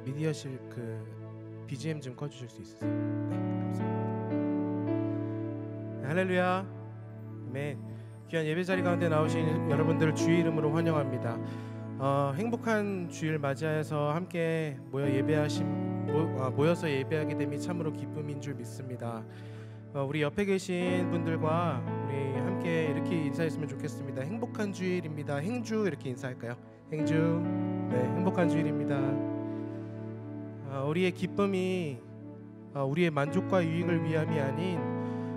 미디어실 그 BGM 좀 꺼주실 수 있으세요? 네, 감사합니다. 할렐루야. 아멘. 귀한 예배 자리 가운데 나오신 여러분들을 주의 이름으로 환영합니다. 행복한 주일 맞이하여서 함께 모여서 예배하게 됨이 참으로 기쁨인 줄 믿습니다. 우리 옆에 계신 분들과 우리 함께 이렇게 인사했으면 좋겠습니다. 행복한 주일입니다. 행주 이렇게 인사할까요? 행주. 네, 행복한 주일입니다. 우리의 기쁨이 우리의 만족과 유익을 위함이 아닌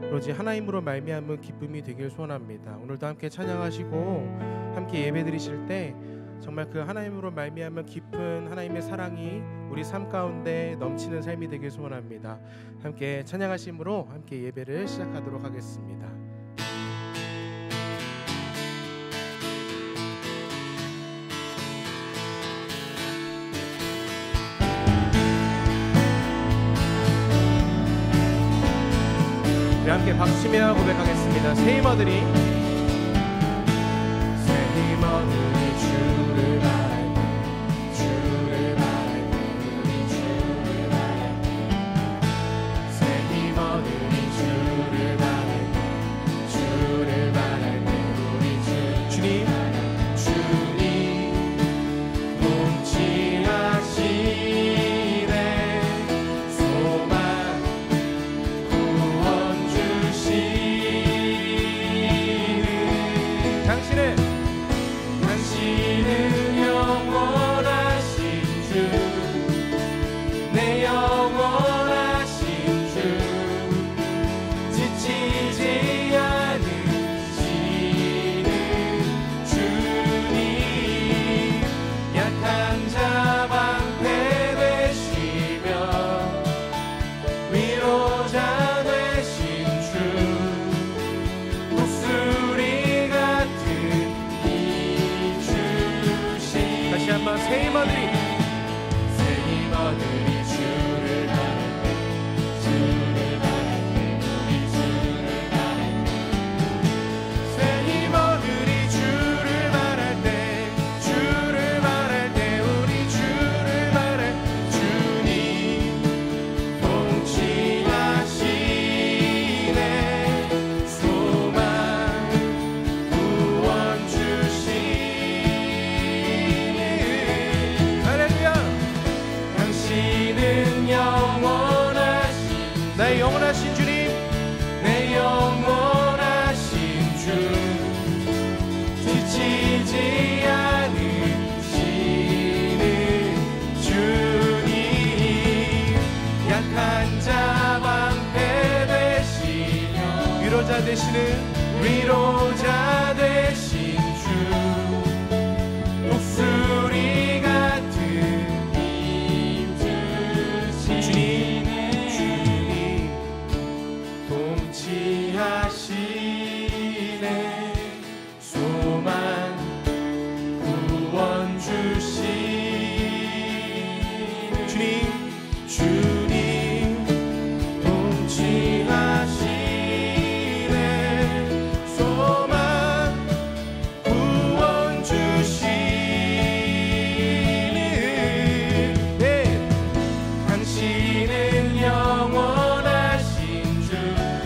오로지 하나님으로 말미암은 기쁨이 되길 소원합니다. 오늘도 함께 찬양하시고 함께 예배드리실 때 정말 그 하나님으로 말미암은 깊은 하나님의 사랑이 우리 삶 가운데 넘치는 삶이 되길 소원합니다. 함께 찬양하심으로 함께 예배를 시작하도록 하겠습니다. 함께 박수치며 고백하겠습니다. 새 힘어들이 주를 바랄 때 주를 바랄 때 우리 주를 바랄 때 새 힘어들이 주를 바랄 때 주를 바랄 때 우리 주님 영원하신 주님, 내 영원하신 주, 지치지 않으시는 주님, 약한 자 방패 되시며 위로자 되신 주, 목소리 같은 힘 주신 주님, 하시네 소망 구원 주시는 주님 통치하시네 소망 구원 주시는 당신은 영원하신 주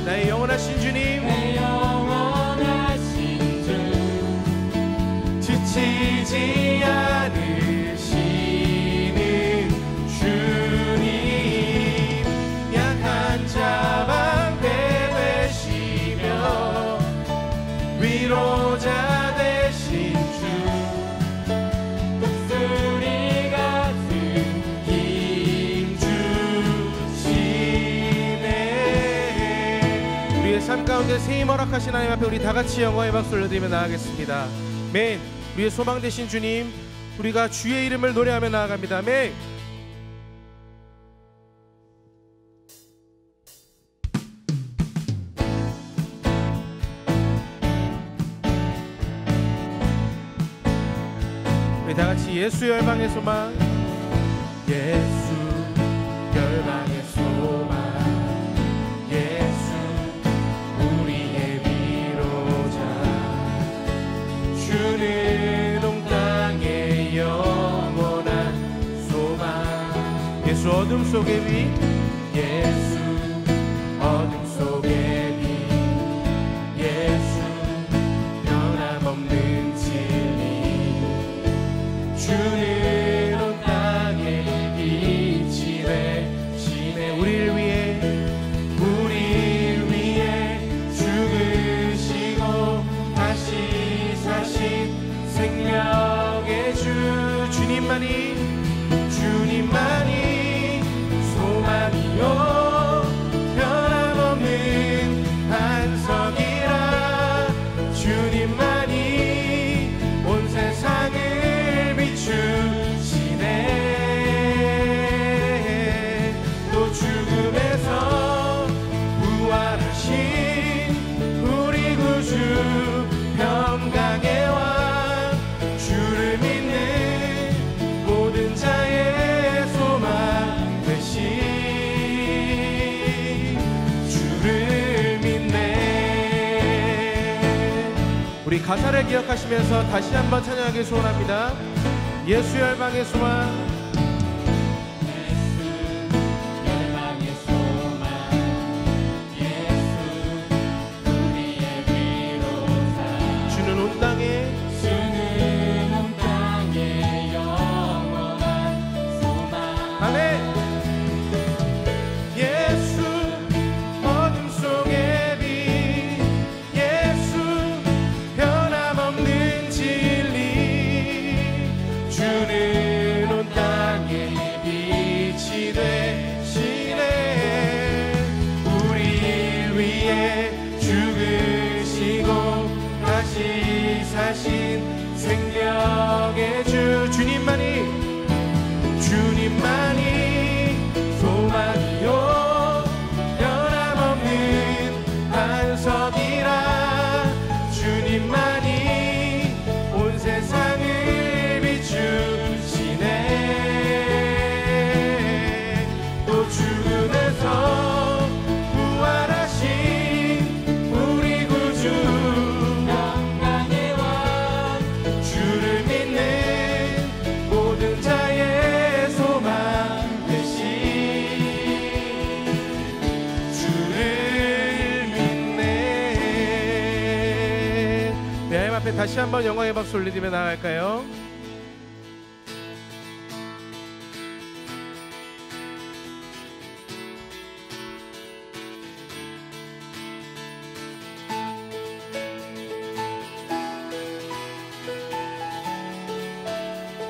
나의 영원하신 주님 내 영원하신 주 지치지 않으시는 주님 약한 자 방패 되시며 위로자 되신 주 목소리 같은 힘 주시네. 우리의 삶 가운데 새 힘 허락하신 하나님 앞에 우리 다같이 영광의 박수 올려드리며 나아가겠습니다. 아멘. 우리의 소망 되신 주님, 우리가 주의 이름을 노래하며 나아갑니다. 아멘. 우리 다같이 예수 열방의 소망, 예수 열방의 소망, 예수 우리의 위로자, 주는 온 땅의 영원한 소망, 예수 어둠 속의 빛, 예수 어둠 속의 빛, 예수 변함없는 진리, 주는 온 땅에 빛이 되시네. 우리를 위해 죽으시고 다시 사신 생명의 주, 주님만이 소망이요 변함없는 반석이라. 주님만이 온 세상을 비추시네. 또 죽음에서 부활하신 우리 구주 평강의 왕, 주를 믿는 모든 자의 소망 되신 주를 믿네. 우리 가사를 기억하시면서 다시 한번 찬양하길 소원합니다. 예수 열방의 소망, 사신 생명의 주, 주님만이 소망이요 변함없는 반석이라. 주님만이 온 세상을 비추시네. 또 죽음에서 부활하신 우리 구주 다시 한번 영광의 박수 올리며 나갈까요?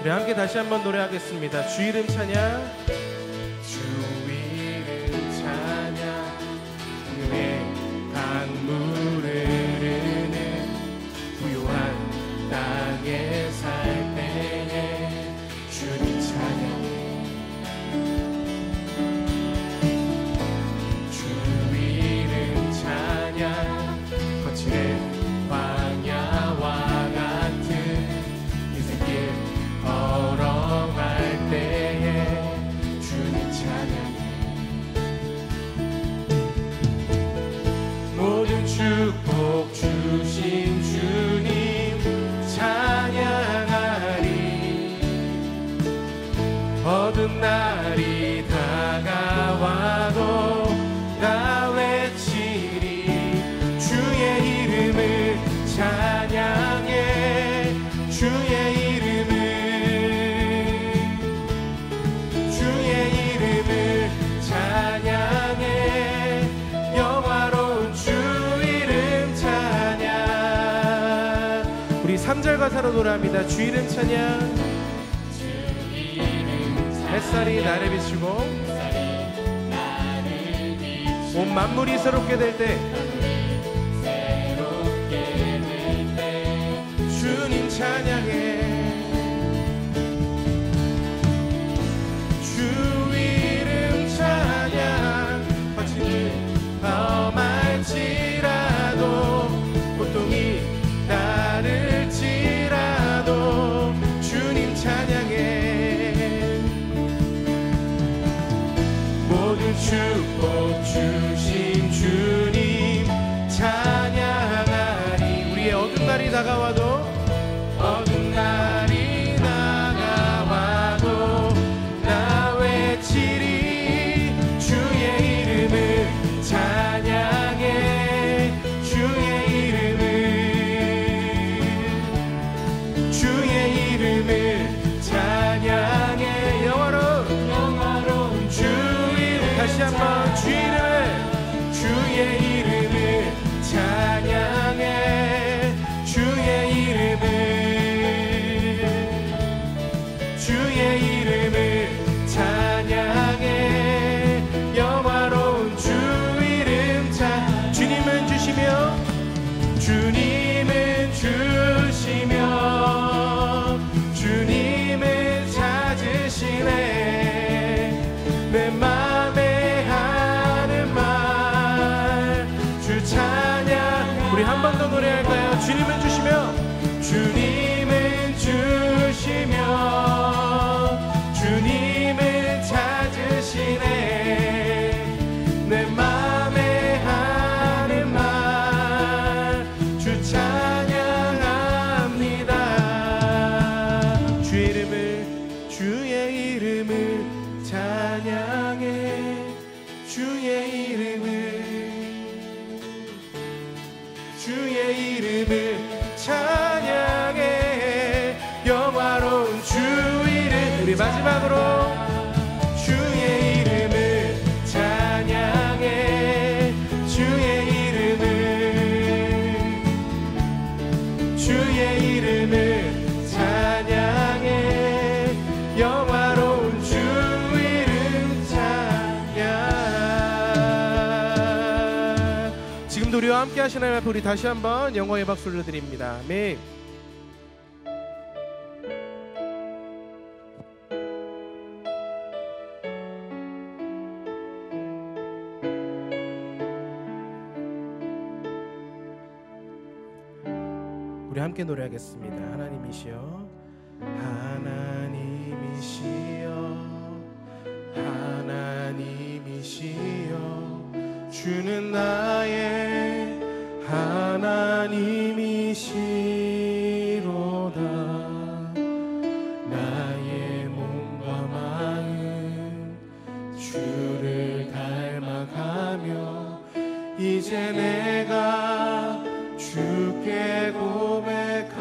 우리 함께 다시 한번 노래하겠습니다. 주 이름 찬양, 주 이름 찬양, 내 강물을 흐르는 부요한 땅에 살 때에 주님 찬양해. 주 이름 찬양, 거칠은 광야와 같은 인생길 걸어갈 때에 주님 찬양해. 모든 축복 주신 주님 찬양하리. 어두운 날이 다가와도 나 외치리. 주의 이름을 찬양해. 주의 이름을 찬양해. 영화로운 주 이름 찬양. 우리 3절 가사로 노래합니다. 주 이름 찬양. 햇살이 나를 비추고 온 만물이 새롭게 될 때 주님 찬양해. 주 이름 찬양. 거칠은 험할지라도 고통이 따를지라도 주님 찬양해. 모든 축복 주신 주님 찬양하리. 우리의 어두운 날이 다가와도 어두운 날이 다가와도 나 외치리. 영화로운 주 이름. 우리 마지막으로 주의 이름을 찬양해. 주의 이름을 찬양해. 영화로운 주 이름 찬양. 지금도 우리와 함께 하시나요? 앞에 우리 다시 한번 영광의 박수를 드립니다. 아멘. 우리 함께 노래하겠습니다. 하나님이시여, 하나님이시여, 하나님이시여, 주는 나의 하나님이시로다. 나의 몸과 마음 주를 닮아가며 이제 내가 주께 고백하는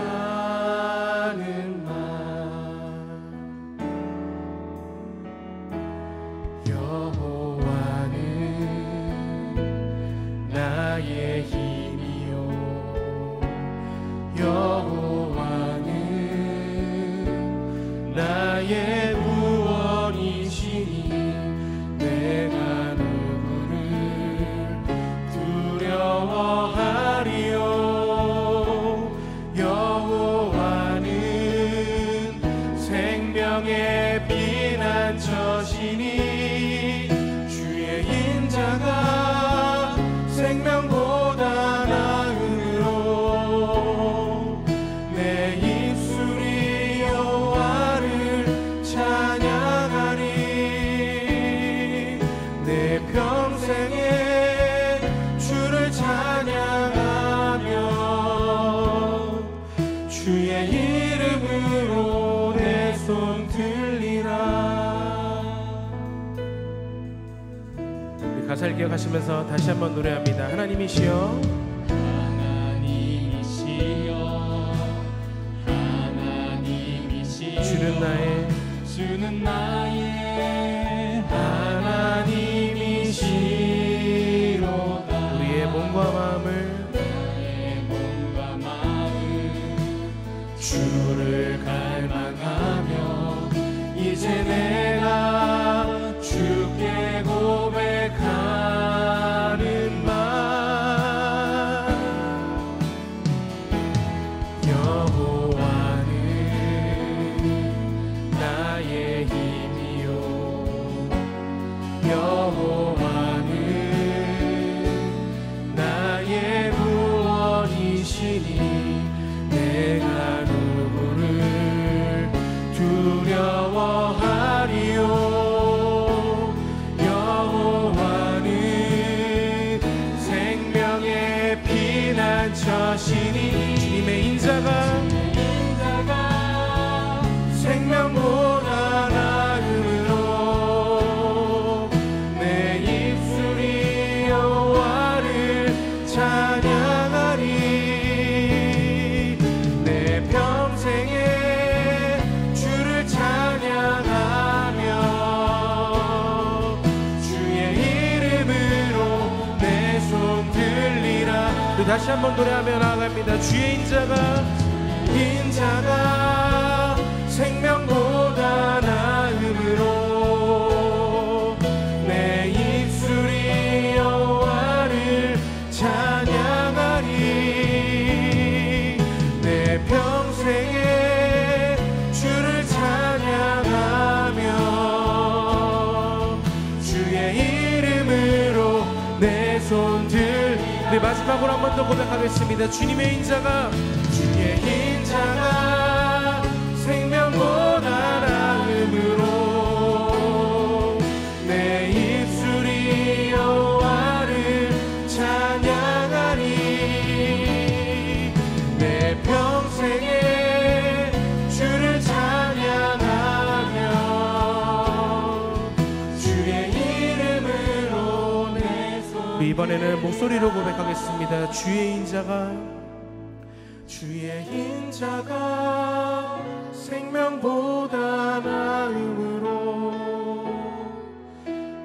말. 여호와는 나의 힘이요, 여호와는 나의 구원이시니 내가 누구를 두려워하리요. 생명의 피난처시니 주의 인자가 생명보다 나으로 내 입술이 여호와를 찬양하리. 내 평생에 주를 찬양하며 주의 이름으로 손 들리라. 우리 가사를 기억하시면서 다시 한번 노래합니다. 하나님이시여, 하나님이시여, 하나님이시여, 주는 나의 하나님이시로다. 우리의 몸과 마음을 주를 갈망하며 이제 내가 주께 고백하는 말. 여호와는 나의 힘이요, 여호와는 나의 구원이시니 내가 누구를 두려워하리요. 여호와는 생명의 피난처시니 주님의 인자가 생명보다 나으로 내 입술이 여호와를 찬양하리. 다시 한번 노래하며 나아갑니다. 주의 인자가 생명보다 나음으로 내 입술이 여호와를 찬양하리. 내 평생에 주를 찬양하며 주의 이름으로 내 손들. 네, 마지막으로 한 번 더 고백하겠습니다. 주의 인자가 생명보다 나음으로 내 입술이 여호와를 찬양하리. 내 평생에 주를 찬양하며 주의 이름으로 내 손. 이번에는 목소리로 고백하겠습니다. 주의 인자가 생명보다 나음으로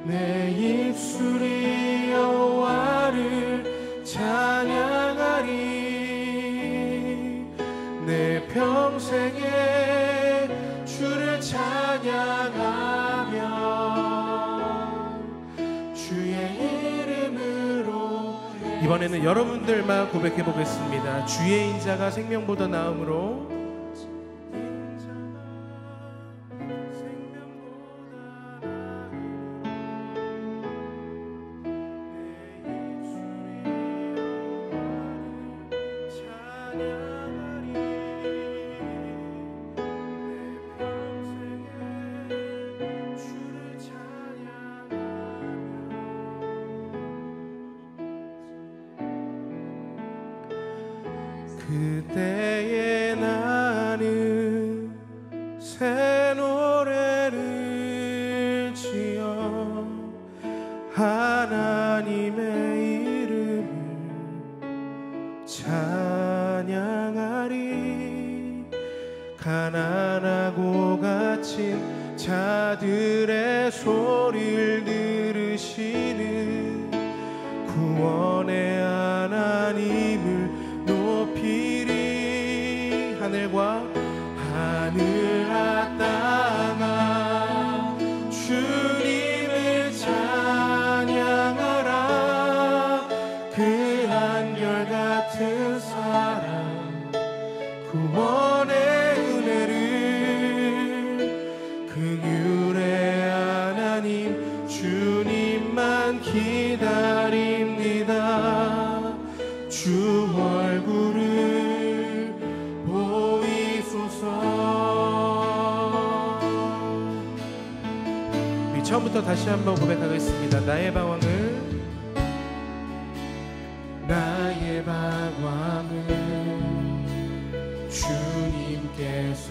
내 입술이 여호와를 찬양하리. 내 평생에 주를 찬양하며 주의 이름으로. 이번에는 여러분들만 고백해 보겠습니다. 주의 인자가 생명보다 나음으로 그때에 나는 새 노래를 지어 하나님의 이름을 찬양하리. 가난하고 갇힌 자들의 소리를 들으시는 구원의 하나님을 높이리. 하늘과 땅아 주님을 찬양하라. 그 한결같은 사랑 구원의 은혜를 긍휼의 하나님 주님만 기다립니다. 주 얼굴을 보이소서. 우리 처음부터 다시 한번 고백하겠습니다. 나의 방황을 주님께서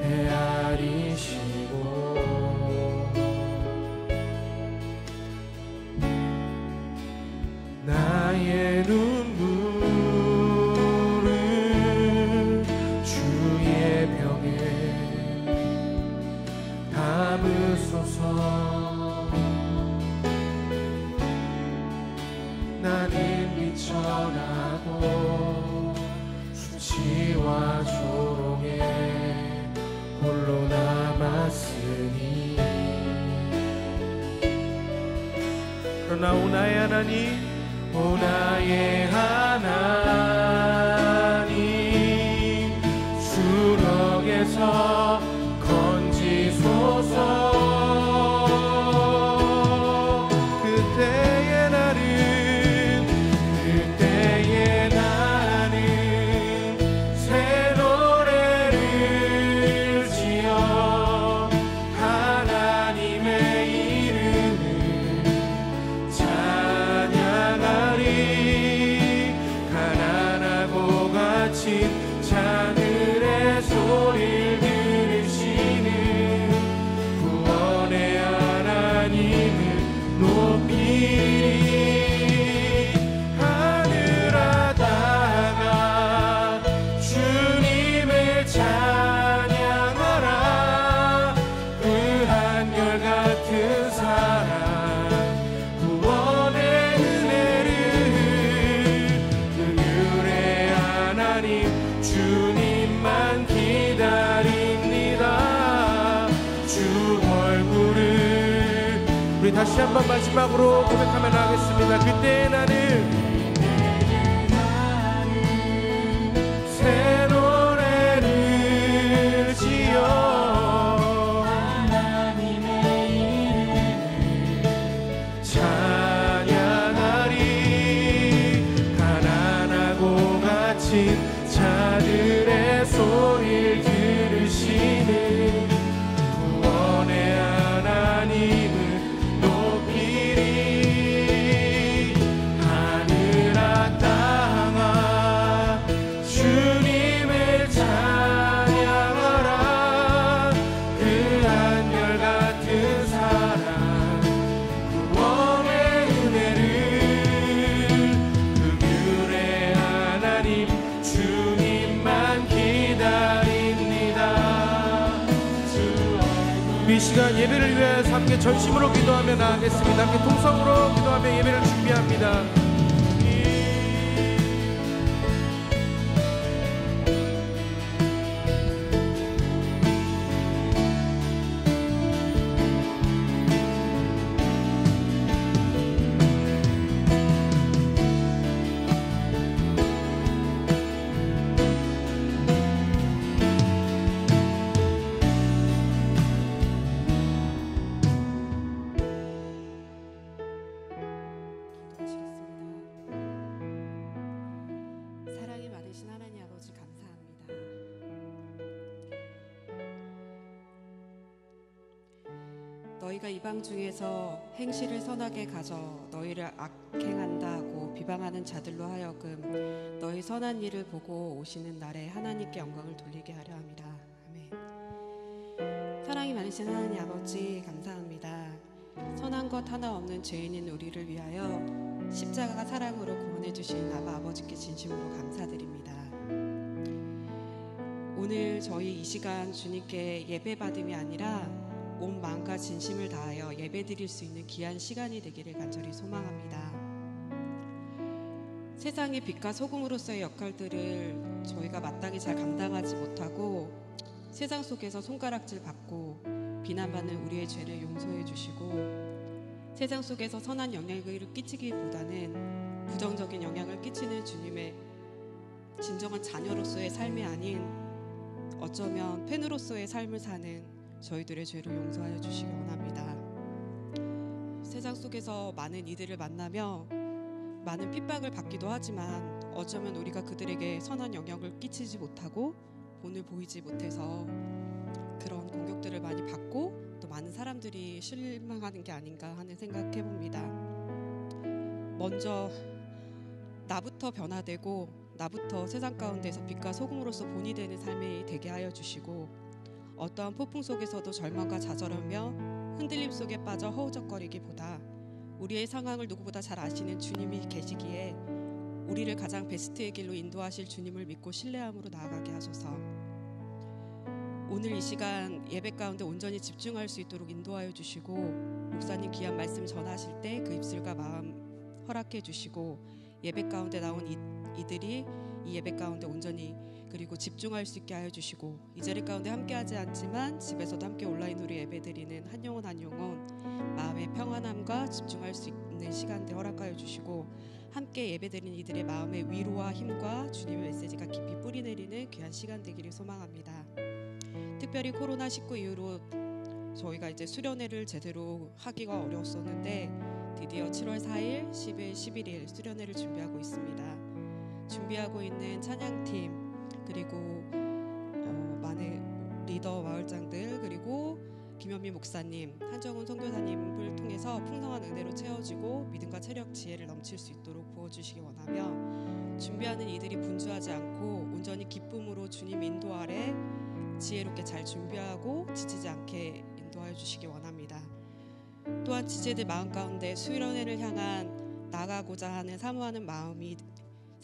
헤아리시고 나의 눈물을 주의 병에 담으소서. 나는 미천하고 수치와 조롱에 홀로 남았으니 그러나 오 나의 하나님, 오 나의 하나님 수렁에서 건지소서. 그때의 나는 새 노래를 지어 하나님의 이름을 찬양하리. 가난하고 갇힌 자들의 소리를 들으시는 구원의 하나님을 높이리. 하늘하다가 주님을 찬양하라. 그 한결같은 사랑 구원의 은혜를 긍휼의 하나님 주님만 기다립니다. 주 얼굴을 우리 다시 한번 마지막으로 고백하며 나가겠습니다. 그때 나는 새 노래를 지어 하나님의 이름을 찬양하리. 가난하고 갇힌 자들의 소리를 들으시는 구원의 하나님을 높이리. 우리 이 시간 예배를 위해서 함께 전심으로 기도하며 나아가겠습니다. 함께 통성으로 기도하며 예배를 준비합니다. 너희가 이방 중에서 행실을 선하게 가져 너희를 악행한다 하고 비방하는 자들로 하여금 너희 선한 일을 보고 오시는 날에 하나님께 영광을 돌리게 하려 함이라. 아멘. 사랑이 많으신 하나님 아버지 감사합니다. 선한 것 하나 없는 죄인인 우리를 위하여 십자가 사랑으로 구원해 주신 아버지께 진심으로 감사드립니다. 오늘 저희 이 시간 주님께 예배 받음이 아니라 온 마음과 진심을 다하여 예배드릴 수 있는 귀한 시간이 되기를 간절히 소망합니다. 세상의 빛과 소금으로서의 역할들을 저희가 마땅히 잘 감당하지 못하고 세상 속에서 손가락질 받고 비난받는 우리의 죄를 용서해 주시고 세상 속에서 선한 영향을 끼치기보다는 부정적인 영향을 끼치는 주님의 진정한 자녀로서의 삶이 아닌 어쩌면 팬으로서의 삶을 사는 저희들의 죄를 용서하여 주시기 원합니다. 세상 속에서 많은 이들을 만나며 많은 핍박을 받기도 하지만 어쩌면 우리가 그들에게 선한 영향을 끼치지 못하고 본을 보이지 못해서 그런 공격들을 많이 받고 또 많은 사람들이 실망하는 게 아닌가 하는 생각해봅니다. 먼저 나부터 변화되고 나부터 세상 가운데서 빛과 소금으로서 본이 되는 삶이 되게 하여 주시고 어떠한 폭풍 속에서도 절망과 좌절하며 흔들림 속에 빠져 허우적거리기보다 우리의 상황을 누구보다 잘 아시는 주님이 계시기에 우리를 가장 베스트의 길로 인도하실 주님을 믿고 신뢰함으로 나아가게 하소서. 오늘 이 시간 예배 가운데 온전히 집중할 수 있도록 인도하여 주시고 목사님 귀한 말씀 전하실 때 그 입술과 마음 허락해 주시고 예배 가운데 나온 이들이 이 예배 가운데 온전히 그리고 집중할 수 있게 하여 주시고 이 자리 가운데 함께하지 않지만 집에서도 함께 온라인으로 예배드리는 한 영혼 한 영혼 마음의 평안함과 집중할 수 있는 시간들 허락하여 주시고 함께 예배드리는 이들의 마음의 위로와 힘과 주님의 메시지가 깊이 뿌리내리는 귀한 시간 되기를 소망합니다. 특별히 코로나19 이후로 저희가 이제 수련회를 제대로 하기가 어려웠었는데 드디어 7월 4일, 10일, 11일 수련회를 준비하고 있습니다. 준비하고 있는 찬양팀 그리고 많은 리더 마을장들 그리고 김현미 목사님, 한정훈 선교사님을 통해서 풍성한 은혜로 채워지고 믿음과 체력, 지혜를 넘칠 수 있도록 부어주시기 원하며 준비하는 이들이 분주하지 않고 온전히 기쁨으로 주님 인도 아래 지혜롭게 잘 준비하고 지치지 않게 인도하여 주시기 원합니다. 또한 지체들 마음 가운데 수련회를 향한 나가고자 하는 사모하는 마음이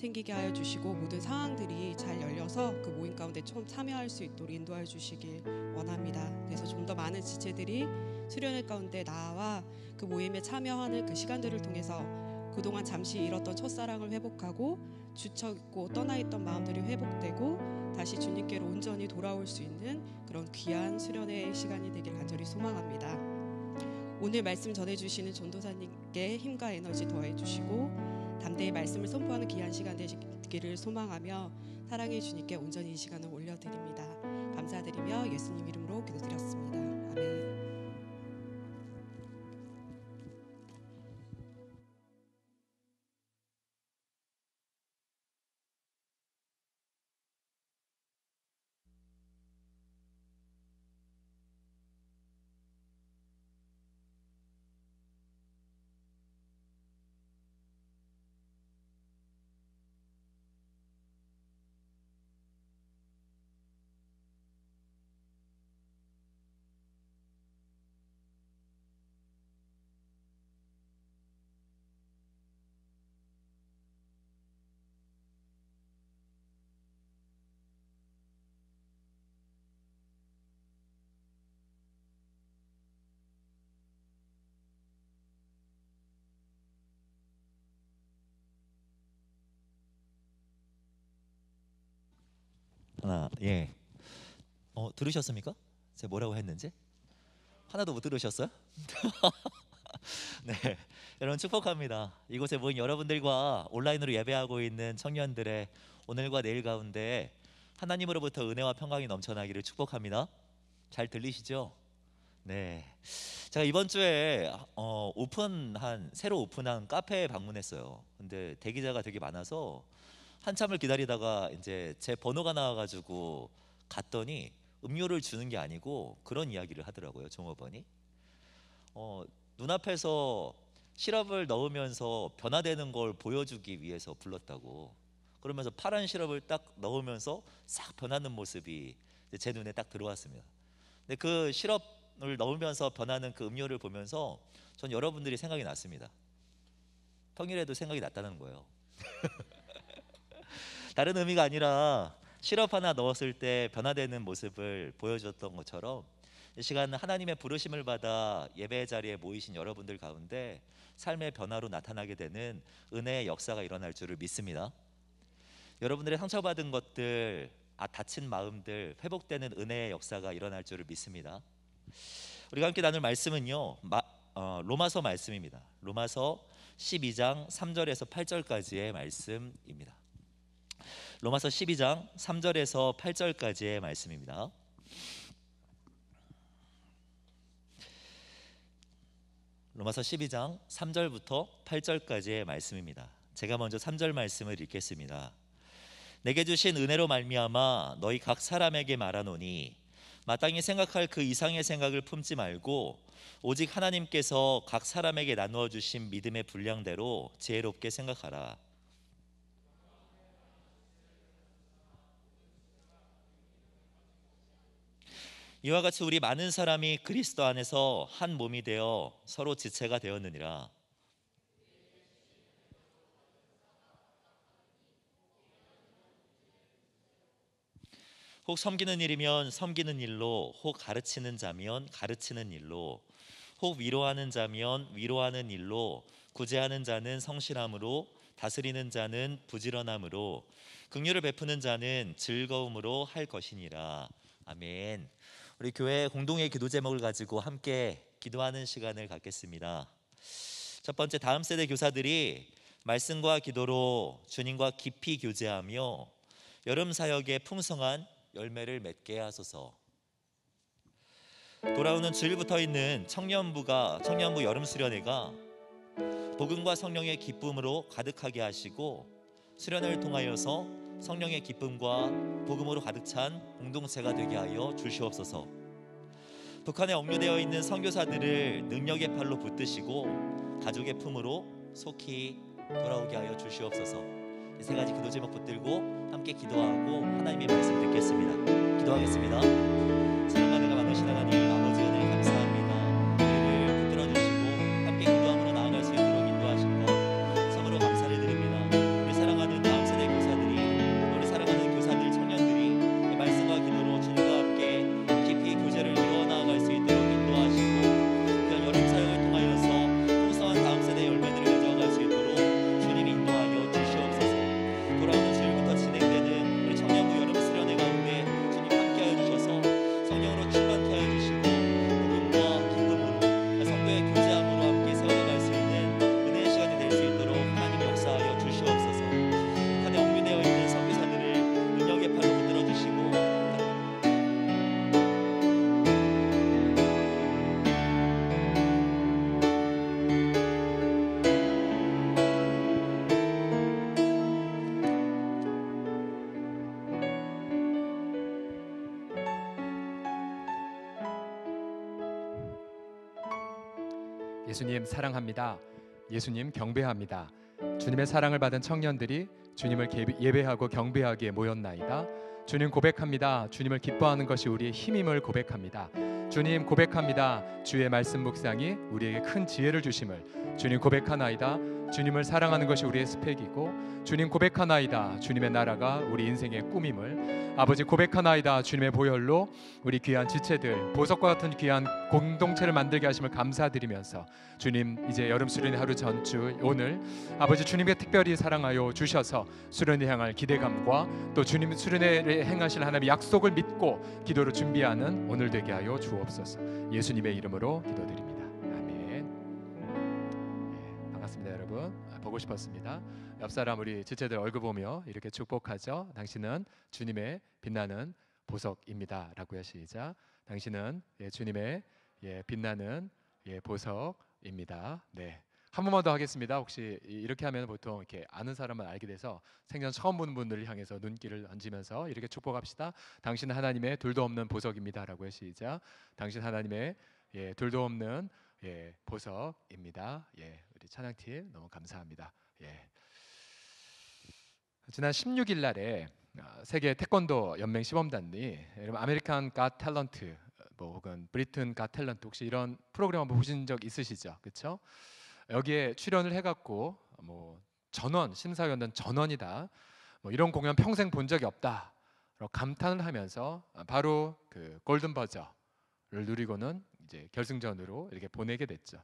생기게 하여 주시고 모든 상황들이 잘 열려서 그 모임 가운데 좀 참여할 수 있도록 인도하여 주시길 원합니다. 그래서 좀 더 많은 지체들이 수련회 가운데 나와 그 모임에 참여하는 그 시간들을 통해서 그동안 잠시 잃었던 첫사랑을 회복하고 주저있고 떠나있던 마음들이 회복되고 다시 주님께로 온전히 돌아올 수 있는 그런 귀한 수련회 시간이 되길 간절히 소망합니다. 오늘 말씀 전해주시는 전도사님께 힘과 에너지 더해주시고 담대히 말씀을 선포하는 귀한 시간 되기를 소망하며 사랑의 주님께 온전히 이 시간을 올려드립니다. 감사드리며 예수님 이름으로 기도드렸습니다. 아멘. 하나, 예. 들으셨습니까? 제가 뭐라고 했는지? 하나도 못 들으셨어요? 네, 여러분 축복합니다. 이곳에 모인 여러분들과 온라인으로 예배하고 있는 청년들의 오늘과 내일 가운데 하나님으로부터 은혜와 평강이 넘쳐나기를 축복합니다. 잘 들리시죠? 네, 제가 이번 주에 새로 오픈한 카페에 방문했어요. 근데 대기자가 되게 많아서 한참을 기다리다가 이제 제 번호가 나와가지고 갔더니 음료를 주는 게 아니고 그런 이야기를 하더라고요. 종업원이 눈앞에서 시럽을 넣으면서 변화되는 걸 보여주기 위해서 불렀다고. 그러면서 파란 시럽을 딱 넣으면서 싹 변하는 모습이 제 눈에 딱 들어왔습니다. 근데 그 시럽을 넣으면서 변하는 그 음료를 보면서 전 여러분들이 생각이 났습니다. 평일에도 생각이 났다는 거예요. 다른 의미가 아니라 시럽 하나 넣었을 때 변화되는 모습을 보여줬던 것처럼 이 시간 하나님의 부르심을 받아 예배 자리에 모이신 여러분들 가운데 삶의 변화로 나타나게 되는 은혜의 역사가 일어날 줄을 믿습니다. 여러분들의 상처받은 것들, 다친 마음들 회복되는 은혜의 역사가 일어날 줄을 믿습니다. 우리가 함께 나눌 말씀은요, 로마서 말씀입니다. 로마서 12장 3절에서 8절까지의 말씀입니다. 로마서 12장 3절에서 8절까지의 말씀입니다. 로마서 12장 3절부터 8절까지의 말씀입니다. 제가 먼저 3절 말씀을 읽겠습니다. 내게 주신 은혜로 말미암아 너희 각 사람에게 말하노니 마땅히 생각할 그 이상의 생각을 품지 말고 오직 하나님께서 각 사람에게 나누어 주신 믿음의 분량대로 지혜롭게 생각하라. 이와 같이 우리 많은 사람이 그리스도 안에서 한 몸이 되어 서로 지체가 되었느니라. 혹 섬기는 일이면 섬기는 일로, 혹 가르치는 자면 가르치는 일로, 혹 위로하는 자면 위로하는 일로, 구제하는 자는 성실함으로, 다스리는 자는 부지런함으로, 긍휼을 베푸는 자는 즐거움으로 할 것이니라. 아멘. 우리 교회 공동의 기도 제목을 가지고 함께 기도하는 시간을 갖겠습니다. 첫 번째, 다음 세대 교사들이 말씀과 기도로 주님과 깊이 교제하며 여름 사역의 풍성한 열매를 맺게 하소서. 돌아오는 주일 붙어 있는 청년부 여름 수련회가 복음과 성령의 기쁨으로 가득하게 하시고 수련회를 통하여서 성령의 기쁨과 복음으로 가득 찬 공동체가 되게 하여 주시옵소서. 북한에 억류되어 있는 선교사들을 능력의 팔로 붙드시고 가족의 품으로 속히 돌아오게 하여 주시옵소서. 이 세 가지 기도 제목 붙들고 함께 기도하고 하나님의 말씀 듣겠습니다. 기도하겠습니다. 사랑과 은혜가 많으신 하나님, 아버지 은혜 감사합니다. 우리를 붙들어 주시고 함께 기도함으로 나아갈 수 있도록 인도하신 것 참으로 감사를 드립니다. 우리 사랑하는 다음 세대 교사들이, 우리 사랑하는 교사들, 청년들이 이 말씀과 기도로 주님과 함께 깊이 교제를 이루어 나아갈 수 있도록 인도하시고 그런 여름 사역을 통하여서 풍성한 다음 세대 열매들을 가져갈 수 있도록 주님이 인도하여 주시옵소서. 돌아오는 주일부터 진행되는 우리 청년부 여름 수련회 가운데 주님 함께하여 주셔서 성령으로 충만케 하여 주시고 복음과 기쁨으로 성도의 교제함으로 함께 세워나갈 수 있는 은혜의 시간이 될 수 있도록 하나님 역사하여 주시옵소서. 북한에 억류되어 있는 선교사들을 능력의 팔로 붙들어 주시고 예수님 사랑합니다. 예수님 경배합니다. 주님의 사랑을 받은 청년들이 주님을 예배하고 경배하기에 모였나이다. 주님 고백합니다. 주님을 기뻐하는 것이 우리의 힘임을 고백합니다. 주님 고백합니다. 주의 말씀 묵상이 우리에게 큰 지혜를 주심을 주님 고백하나이다. 주님을 사랑하는 것이 우리의 스펙이고, 주님 고백하나이다 주님의 나라가 우리 인생의 꿈임을, 아버지 고백하나이다 주님의 보혈로 우리 귀한 지체들, 보석과 같은 귀한 공동체를 만들게 하심을 감사드리면서, 주님 이제 여름 수련회 하루 전주 오늘 아버지 주님께 특별히 사랑하여 주셔서 수련회 향할 기대감과 또 주님 수련회를 행하실 하나님의 약속을 믿고 기도로 준비하는 오늘 되게 하여 주옵소서. 예수님의 이름으로 기도드립니다. 아멘. 네, 반갑습니다 여러분. 보고 싶었습니다. 옆 사람 우리 지체들 얼굴 보며 이렇게 축복하죠. 당신은 주님의 빛나는 보석입니다 라고 해. 시작. 당신은 주님의 빛나는 보석입니다. 네, 한 번만 더 하겠습니다. 혹시 이렇게 하면 보통 이렇게 아는 사람만 알게 돼서 생전 처음 보는 분들을 향해서 눈길을 얹으면서 이렇게 축복합시다. 당신은 하나님의 둘도 없는 보석입니다 라고 해. 시작. 당신 하나님의 둘도 없는 보석입니다. 우리 찬양팀 너무 감사합니다. 지난 16일 날에 세계 태권도 연맹 시범단이 아메리칸 갓 탤런트 혹은 브리튼 갓 탤런트, 혹시 이런 프로그램 한번 보신 적 있으시죠? 그렇죠? 여기에 출연을 해갖고 전원 심사위원단 전원이다, 이런 공연 평생 본 적이 없다 감탄을 하면서 바로 그 골든 버저를 누리고는 이제 결승전으로 이렇게 보내게 됐죠.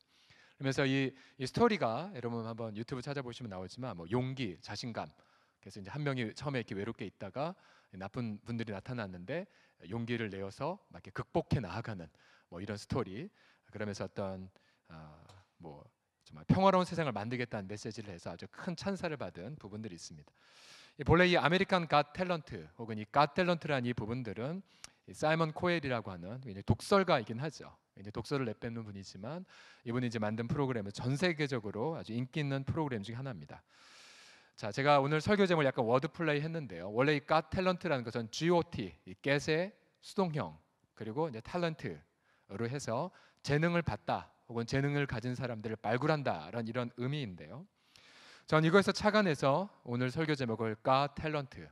그러면서 이 스토리가 여러분 한번 유튜브 찾아보시면 나오지만 용기, 자신감. 그래서 이제 한 명이 처음에 이렇게 외롭게 있다가 나쁜 분들이 나타났는데 용기를 내어서 막 이렇게 극복해 나아가는 이런 스토리. 그러면서 어떤 정말 평화로운 세상을 만들겠다는 메시지를 해서 아주 큰 찬사를 받은 부분들이 있습니다. 본래 이 아메리칸 갓 탤런트 혹은 이 갓 탤런트라는 이 부분들은 사이먼 코엘이라고 하는 독설가이긴 하죠. 이제 독서를 내뱉는 분이지만 이분이 이제 만든 프로그램은 전 세계적으로 아주 인기 있는 프로그램 중에 하나입니다. 자, 제가 오늘 설교 제목을 약간 워드 플레이 했는데요. 원래 이 갓 탤런트라는 것은 GOT, 이 겟의 수동형, 그리고 이제 탤런트로 해서 재능을 받다 혹은 재능을 가진 사람들을 발굴한다라는 이런 의미인데요. 전 이거에서 착안해서 오늘 설교 제목을 갓 탤런트,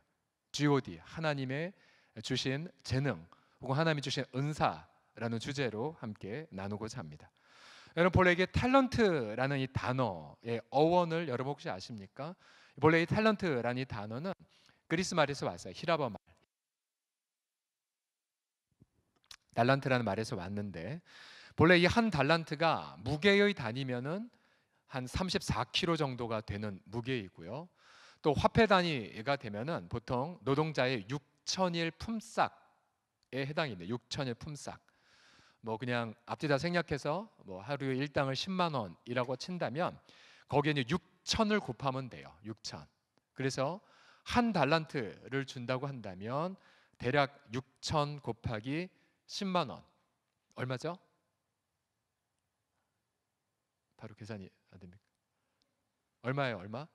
GOD, 하나님의 주신 재능 혹은 하나님이 주신 은사라는 주제로 함께 나누고자 합니다. 여러분, 본래 이게 탤런트라는 이 단어의 어원을 여러분 혹시 아십니까? 본래 이 탤런트라는 이 단어는 그리스 말에서 왔어요. 히라버 말. 달란트라는 말에서 왔는데, 본래 이 한 달란트가 무게의 단위면은 한 34kg 정도가 되는 무게이고요. 또 화폐 단위가 되면은 보통 노동자의 6천일 품삯에 해당입니다. 6천일 품삯. 그냥 앞뒤다 생략해서 하루에 일당을 10만 원이라고 친다면 거기에 이제 6천을 곱하면 돼요. 6천. 그래서 한 달란트를 준다고 한다면 대략 6천 곱하기 10만 원. 얼마죠? 바로 계산이 안 됩니까? 얼마예요? 얼마?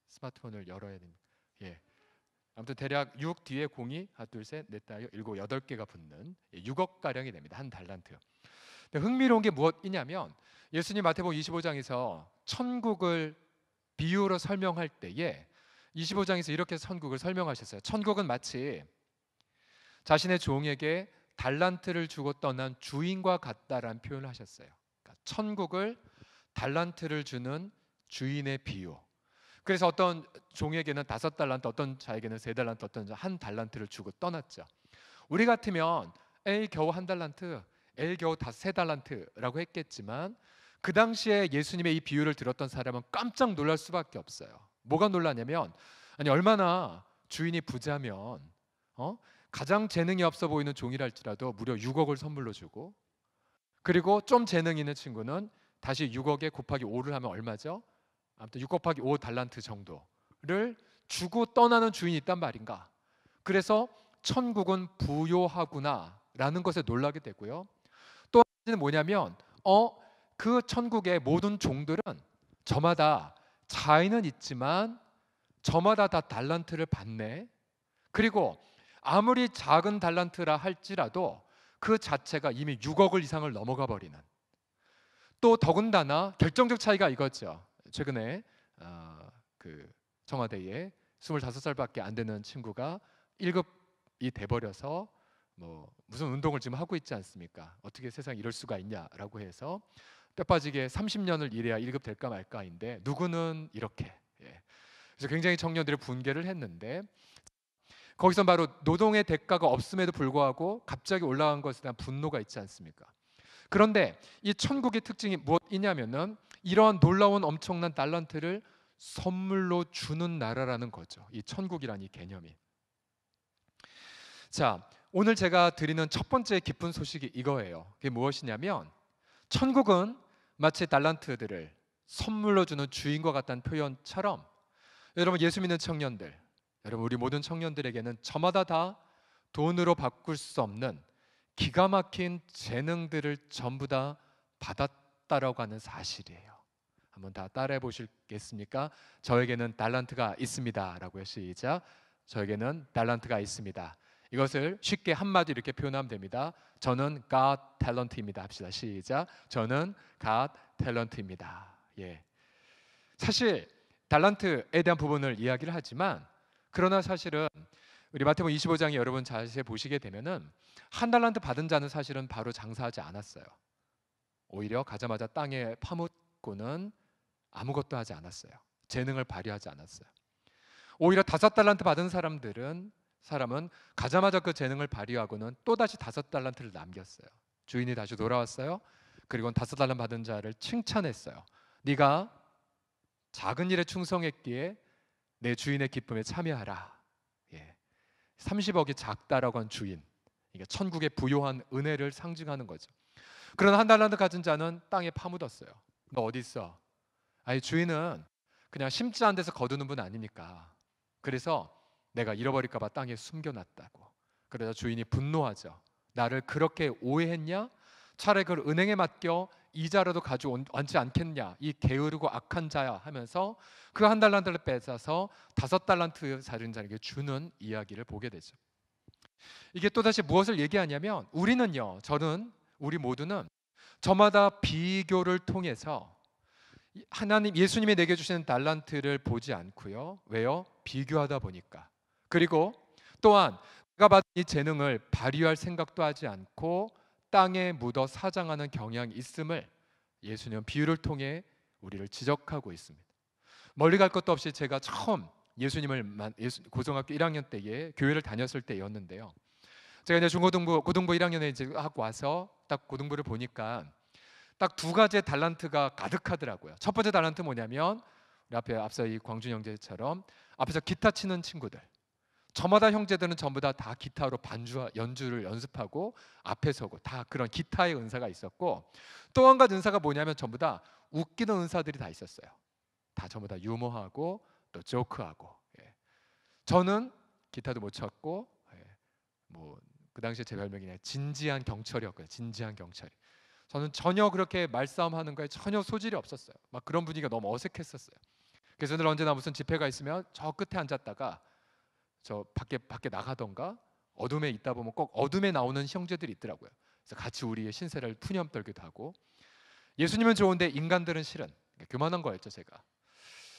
스마트폰을 열어야 됩니다. 아무튼 대략 6 뒤에 0이 하나 둘셋 넷 다섯 일곱 8개가 붙는 6억 가량이 됩니다. 한 달란트. 근데 흥미로운 게 무엇이냐면 예수님 마태복음 25장에서 천국을 비유로 설명할 때에 25장에서 이렇게 천국을 설명하셨어요. 천국은 마치 자신의 종에게 달란트를 주고 떠난 주인과 같다라는 표현을 하셨어요. 그러니까 천국을 달란트를 주는 주인의 비유. 그래서 어떤 종에게는 5달란트, 어떤 자에게는 3달란트, 어떤 자 1달란트를 주고 떠났죠. 우리 같으면 에이 겨우 1달란트, 에이 겨우 3달란트라고 했겠지만 그 당시에 예수님의 이 비유를 들었던 사람은 깜짝 놀랄 수밖에 없어요. 뭐가 놀라냐면 아니 얼마나 주인이 부자면 가장 재능이 없어 보이는 종이랄지라도 무려 6억을 선물로 주고, 그리고 좀 재능 있는 친구는 다시 6억에 곱하기 5를 하면 얼마죠? 아무튼 6 곱하기 5 달란트 정도를 주고 떠나는 주인이 있단 말인가. 그래서 천국은 부요하구나 라는 것에 놀라게 되고요. 또 하나는 뭐냐면 그 천국의 모든 종들은 저마다 차이는 있지만 저마다 다 달란트를 받네. 그리고 아무리 작은 달란트라 할지라도 그 자체가 이미 6억을 이상을 넘어가 버리는. 또 더군다나 결정적 차이가 이거죠. 최근에 그 청와대에 25살밖에 안 되는 친구가 1급이 돼버려서 무슨 운동을 지금 하고 있지 않습니까? 어떻게 세상에 이럴 수가 있냐라고 해서 뼈 빠지게 30년을 일해야 1급 될까 말까인데 누구는 이렇게. 그래서 굉장히 청년들이 분개를 했는데 거기서 바로 노동의 대가가 없음에도 불구하고 갑자기 올라간 것에 대한 분노가 있지 않습니까? 그런데 이 천국의 특징이 무엇이냐면은 이러한 놀라운 엄청난 달란트를 선물로 주는 나라라는 거죠. 이 천국이라는 이 개념이. 자, 오늘 제가 드리는 첫 번째 기쁜 소식이 이거예요. 그게 무엇이냐면 천국은 마치 달란트들을 선물로 주는 주인과 같다는 표현처럼 여러분 예수 믿는 청년들, 여러분 우리 모든 청년들에게는 저마다 다 돈으로 바꿀 수 없는 기가 막힌 재능들을 전부 다 받았다라고 하는 사실이에요. 한번 다 따라해 보시겠습니까? 저에게는 달란트가 있습니다 라고요. 시작. 저에게는 달란트가 있습니다. 이것을 쉽게 한마디 이렇게 표현하면 됩니다. 저는 God talent입니다 합시다. 시작. 저는 God talent입니다. 예. 사실 달란트에 대한 부분을 이야기를 하지만 그러나 사실은 우리 마태복음 25장에 여러분 자세히 보시게 되면은 한 달란트 받은 자는 사실은 바로 장사하지 않았어요. 오히려 가자마자 땅에 파묻고는 아무것도 하지 않았어요. 재능을 발휘하지 않았어요. 오히려 5달란트 받은 사람은 가자마자 그 재능을 발휘하고는 또다시 5달란트를 남겼어요. 주인이 다시 돌아왔어요. 그리고 5달란트 받은 자를 칭찬했어요. 네가 작은 일에 충성했기에 내 주인의 기쁨에 참여하라. 30억이 작다라고 한 주인, 이게 천국의 부요한 은혜를 상징하는 거죠. 그러나 한 달란트 가진 자는 땅에 파묻었어요. 너 어디 있어? 아니 주인은 그냥 심지 않은 데서 거두는 분 아닙니까? 그래서 내가 잃어버릴까 봐 땅에 숨겨놨다고. 그러자 주인이 분노하죠. 나를 그렇게 오해했냐? 차라리 그걸 은행에 맡겨 이자라도 가져오지 않겠냐? 이 게으르고 악한 자야 하면서 그 한 달란트를 뺏어서 5달란트 가진 자에게 주는 이야기를 보게 되죠. 이게 또다시 무엇을 얘기하냐면 우리 모두는 저마다 비교를 통해서 하나님 예수님이 내게 주시는 달란트를 보지 않고요. 왜요? 비교하다 보니까. 그리고 또한 내가 받은 이 재능을 발휘할 생각도 하지 않고 땅에 묻어 사장하는 경향이 있음을 예수님은 비유를 통해 우리를 지적하고 있습니다. 멀리 갈 것도 없이 제가 처음 고등학교 1학년 때에 교회를 다녔을 때였는데요. 제가 이제 고등부 1학년에 이제 하고 와서 딱 고등부를 보니까 딱 2가지의 달란트가 가득하더라고요. 첫 번째 달란트 뭐냐면 우리 앞서 이 광준 형제처럼 앞에서 기타 치는 친구들. 저마다 형제들은 전부 다 기타로 연주를 연습하고 앞에 서고 다 그런 기타의 은사가 있었고, 또 한 가지 은사가 뭐냐면 전부 다 웃기는 은사들이 다 있었어요. 다 전부 다 유머하고 또 조크하고. 저는 기타도 못 쳤고 그 당시에 제 별명이 그냥 진지한 경철이었거든요. 진지한 경철이. 저는 전혀 그렇게 말싸움하는 거에 전혀 소질이 없었어요. 막 그런 분위기가 너무 어색했었어요. 그래서 늘 언제나 무슨 집회가 있으면 저 끝에 앉았다가 저 밖에 나가던가 어둠에 있다 보면 꼭 어둠에 나오는 형제들이 있더라고요. 그래서 같이 우리의 신세를 푸념 떨기도 하고. 예수님은 좋은데 인간들은 싫은, 교만한 거였죠 제가.